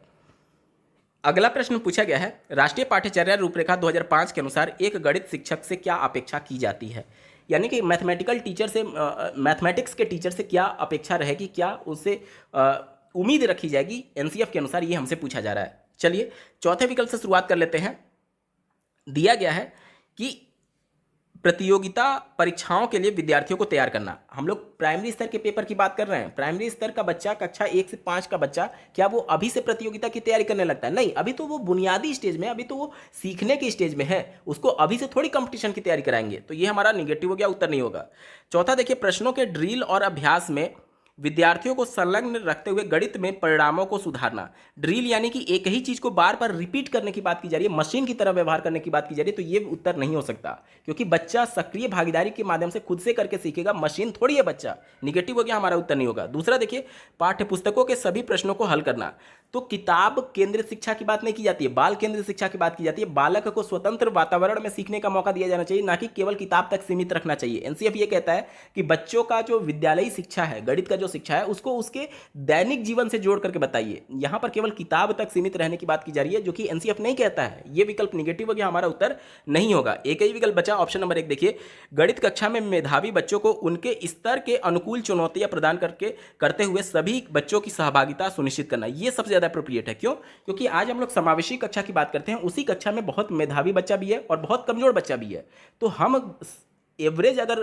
अगला प्रश्न पूछा गया है, राष्ट्रीय पाठ्यचर्या रूपरेखा 2005 के अनुसार एक गणित शिक्षक से क्या अपेक्षा की जाती है, यानी कि मैथमेटिकल टीचर से, मैथमेटिक्स के टीचर से क्या अपेक्षा रहेगी, क्या उससे उम्मीद रखी जाएगी एनसीएफ के अनुसार, ये हमसे पूछा जा रहा है। चलिए चौथे विकल्प से शुरुआत कर लेते हैं। दिया गया है कि प्रतियोगिता परीक्षाओं के लिए विद्यार्थियों को तैयार करना। हम लोग प्राइमरी स्तर के पेपर की बात कर रहे हैं। प्राइमरी स्तर का बच्चा, कक्षा 1 से 5 का बच्चा, क्या वो अभी से प्रतियोगिता की तैयारी करने लगता है? नहीं, अभी तो वो बुनियादी स्टेज में, अभी तो वो सीखने के स्टेज में है। उसको अभी से थोड़ी कंपटीशन की तैयारी कराएंगे। तो ये हमारा निगेटिव हो गया, उत्तर नहीं होगा। चौथा देखिए, प्रश्नों के ड्रिल और अभ्यास में विद्यार्थियों को संलग्न रखते हुए गणित में परिणामों को सुधारना। ड्रिल यानी कि एक ही चीज को बार बार रिपीट करने की बात की जा रही है, मशीन की तरह व्यवहार करने की बात की जा रही है, तो ये उत्तर नहीं हो सकता, क्योंकि बच्चा सक्रिय भागीदारी के माध्यम से खुद से करके सीखेगा, मशीन थोड़ी है बच्चा। निगेटिव हो गया, हमारा उत्तर नहीं होगा। दूसरा देखिए, पाठ्य पुस्तकों के सभी प्रश्नों को हल करना। तो किताब केंद्रित शिक्षा की बात नहीं की जाती है, बाल केंद्रित शिक्षा की बात की जाती है। बालक को स्वतंत्र वातावरण में सीखने का मौका दिया जाना चाहिए, ना कि केवल किताब तक सीमित रखना चाहिए। एनसीएफ ये कहता है कि बच्चों का जो विद्यालयी शिक्षा है, गणित का जो शिक्षा है, उसको उसके दैनिक जीवन से जोड़ करके बताइए। यहां पर केवल किताब तक सीमित रहने की बात की जा रही है, जो कि एनसीएफ नहीं कहता है। ये विकल्प निगेटिव हो गया, हमारा उत्तर नहीं होगा। एक ही विकल्प बचा, ऑप्शन नंबर 1 देखिए, गणित कक्षा में मेधावी बच्चों को उनके स्तर के अनुकूल चुनौतियां प्रदान करते हुए सभी बच्चों की सहभागिता सुनिश्चित करना। ये सबसे ज्यादा अप्रोप्रिएट है। क्यों? क्योंकि आज हम लोग समावेशी कक्षा की बात करते हैं, उसी कक्षा में बहुत मेधावी बच्चा भी है और बहुत कमजोर बच्चा भी है। तो हम एवरेज अगर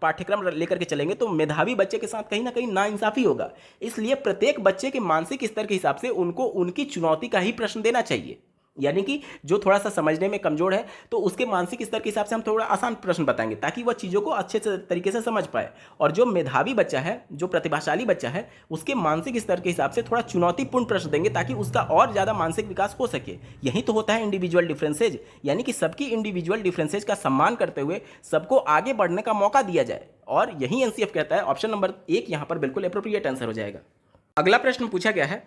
पाठ्यक्रम लेकर के चलेंगे तो मेधावी बच्चे के साथ कहीं ना कहीं नाइंसाफी होगा। इसलिए प्रत्येक बच्चे के मानसिक स्तर के हिसाब से उनको उनकी चुनौती का ही प्रश्न देना चाहिए। यानी कि जो थोड़ा सा समझने में कमजोर है, तो उसके मानसिक स्तर के हिसाब से हम थोड़ा आसान प्रश्न बताएंगे, ताकि वह चीज़ों को अच्छे तरीके से समझ पाए। और जो मेधावी बच्चा है, जो प्रतिभाशाली बच्चा है, उसके मानसिक स्तर के हिसाब से थोड़ा चुनौतीपूर्ण प्रश्न देंगे, ताकि उसका और ज़्यादा मानसिक विकास हो सके। यही तो होता है इंडिविजुअल डिफरेंसेज, यानी कि सबकी इंडिविजुअल डिफरेंसेज का सम्मान करते हुए सबको आगे बढ़ने का मौका दिया जाए। और यही एनसीएफ कहता है। ऑप्शन नंबर 1 यहाँ पर बिल्कुल एप्रोप्रिएट आंसर हो जाएगा। अगला प्रश्न पूछा गया है,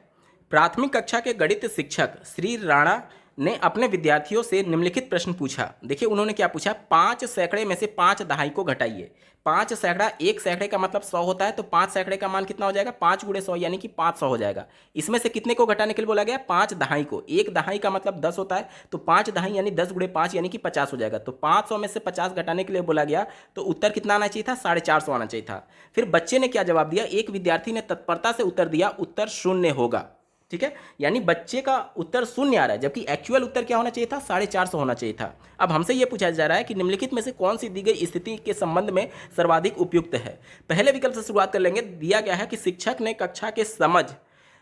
प्राथमिक कक्षा के गणित शिक्षक श्री राणा ने अपने विद्यार्थियों से निम्नलिखित प्रश्न पूछा। देखिए उन्होंने क्या पूछा, 5 सैकड़े में से 5 दहाई को घटाइए। 5 सैकड़ा, 1 सैकड़े का मतलब 100 होता है, तो 5 सैकड़े का मान कितना हो जाएगा? 5 गुणे 100 यानी कि 500 हो जाएगा। इसमें से कितने को घटाने के लिए बोला गया? 5 दहाई को। 1 दहाई का मतलब 10 होता है, तो 5 दहाई यानी 10 गुणे 5 यानी कि 50 हो जाएगा। तो 500 में से 50 घटाने के लिए बोला गया, तो उत्तर कितना आना चाहिए था? 450 आना चाहिए था। फिर बच्चे ने क्या जवाब दिया? एक विद्यार्थी ने तत्परता से उत्तर दिया, उत्तर 0 होगा। ठीक है, यानी बच्चे का उत्तर 0 आ रहा है, जबकि एक्चुअल उत्तर क्या होना चाहिए था? 450 होना चाहिए था। अब हमसे यह पूछा जा रहा है कि निम्नलिखित में से कौन सी दी गई स्थिति के संबंध में सर्वाधिक उपयुक्त है। पहले विकल्प से शुरुआत कर लेंगे। दिया गया है कि शिक्षक ने कक्षा के समझ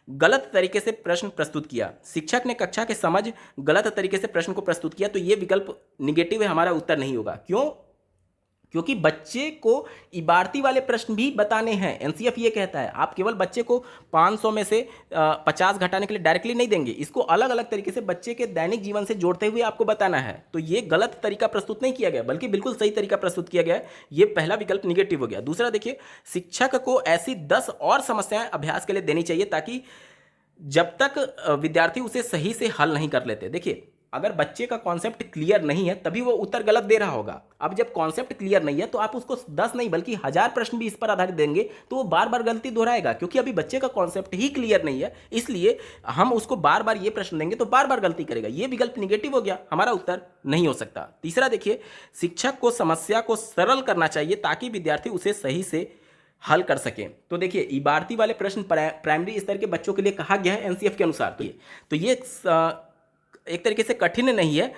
गलत तरीके से प्रश्न प्रस्तुत किया। शिक्षक ने कक्षा के समझ गलत तरीके से प्रश्न को प्रस्तुत किया, तो यह विकल्प निगेटिव है, हमारा उत्तर नहीं होगा। क्यों? क्योंकि बच्चे को इबारती वाले प्रश्न भी बताने हैं। एनसीएफ ये कहता है, आप केवल बच्चे को 500 में से 50 घटाने के लिए डायरेक्टली नहीं देंगे, इसको अलग अलग तरीके से बच्चे के दैनिक जीवन से जोड़ते हुए आपको बताना है। तो ये गलत तरीका प्रस्तुत नहीं किया गया, बल्कि बिल्कुल सही तरीका प्रस्तुत किया गया है। ये पहला विकल्प निगेटिव हो गया। दूसरा देखिए, शिक्षक को ऐसी 10 और समस्याएं अभ्यास के लिए देनी चाहिए, ताकि जब तक विद्यार्थी उसे सही से हल नहीं कर लेते। देखिए, अगर बच्चे का कॉन्सेप्ट क्लियर नहीं है, तभी वो उत्तर गलत दे रहा होगा। अब जब कॉन्सेप्ट क्लियर नहीं है, तो आप उसको 10 नहीं बल्कि 1000 प्रश्न भी इस पर आधारित देंगे, तो वो बार बार गलती दोहराएगा, क्योंकि अभी बच्चे का कॉन्सेप्ट ही क्लियर नहीं है। इसलिए हम उसको बार बार ये प्रश्न देंगे तो बार बार गलती करेगा। ये विकल्प निगेटिव हो गया, हमारा उत्तर नहीं हो सकता। तीसरा देखिए, शिक्षक को समस्या को सरल करना चाहिए, ताकि विद्यार्थी उसे सही से हल कर सकें। तो देखिए, इबारती वाले प्रश्न प्राइमरी स्तर के बच्चों के लिए कहा गया है एनसीएफ के अनुसार। तो ये एक तरीके से कठिन नहीं है,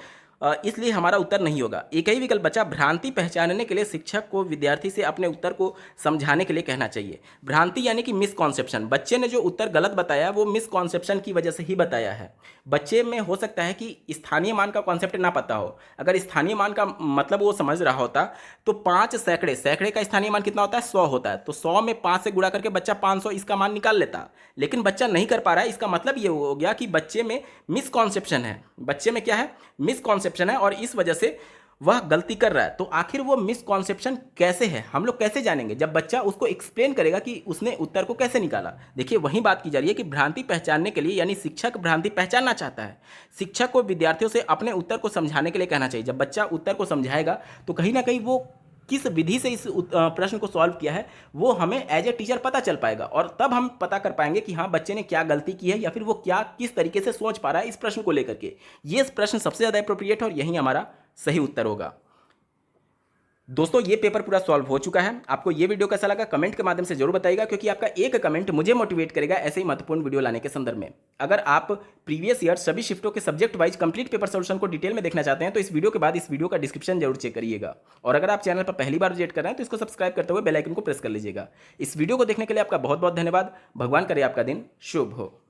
इसलिए हमारा उत्तर नहीं होगा। एक ही विकल्प बचा, भ्रांति पहचानने के लिए शिक्षक को विद्यार्थी से अपने उत्तर को समझाने के लिए कहना चाहिए। भ्रांति यानी कि मिसकॉन्सेप्शन। बच्चे ने जो उत्तर गलत बताया, वो मिसकॉन्सेप्शन की वजह से ही बताया है। बच्चे में हो सकता है कि स्थानीय मान का कॉन्सेप्ट ना पता हो। अगर स्थानीय मान का मतलब वो समझ रहा होता, तो 5 सैकड़े, सैकड़े का स्थानीय मान कितना होता है? 100 होता है। तो 100 में 5 से गुणा करके बच्चा 500 इसका मान निकाल लेता, लेकिन बच्चा नहीं कर पा रहा है। इसका मतलब ये हो गया कि बच्चे में मिसकॉन्सेप्शन है। बच्चे में क्या है? मिसकॉन्सेप्शन है, और इस वजह से वह गलती कर रहा है। तो आखिर वो मिसकॉन्सेप्शन कैसे है, हम लोग कैसे जानेंगे? जब बच्चा उसको एक्सप्लेन करेगा कि उसने उत्तर को कैसे निकाला। देखिए, वही बात की जा रही है कि भ्रांति पहचानने के लिए, यानी शिक्षक भ्रांति पहचानना चाहता है। शिक्षक को विद्यार्थियों से अपने उत्तर को समझाने के लिए कहना चाहिए। जब बच्चा उत्तर को समझाएगा, तो कहीं ना कहीं वो किस विधि से इस प्रश्न को सॉल्व किया है, वो हमें एज ए टीचर पता चल पाएगा, और तब हम पता कर पाएंगे कि हाँ, बच्चे ने क्या गलती की है, या फिर वो क्या किस तरीके से सोच पा रहा है इस प्रश्न को लेकर के। ये प्रश्न सबसे ज़्यादा अप्रोप्रिएट है, और यही हमारा सही उत्तर होगा। दोस्तों ये पेपर पूरा सॉल्व हो चुका है। आपको ये वीडियो कैसा लगा कमेंट के माध्यम से जरूर बताइएगा, क्योंकि आपका एक कमेंट मुझे मोटिवेट करेगा ऐसे ही महत्वपूर्ण वीडियो लाने के संदर्भ में। अगर आप प्रीवियस ईयर सभी शिफ्टों के subject wise complete paper solution को डिटेल में देखना चाहते हैं तो इस वीडियो के बाद इस वीडियो का डिस्क्रिप्शन जरूर चेक करिएगा। और अगर आप चैनल पर पहली बार विजिट कर रहे हैं तो इसको सब्सक्राइब करते हुए बेल आइकन को प्रेस कर लीजिएगा। इस वीडियो को देखने के लिए आपका बहुत बहुत धन्यवाद। भगवान करे आपका दिन शुभ हो।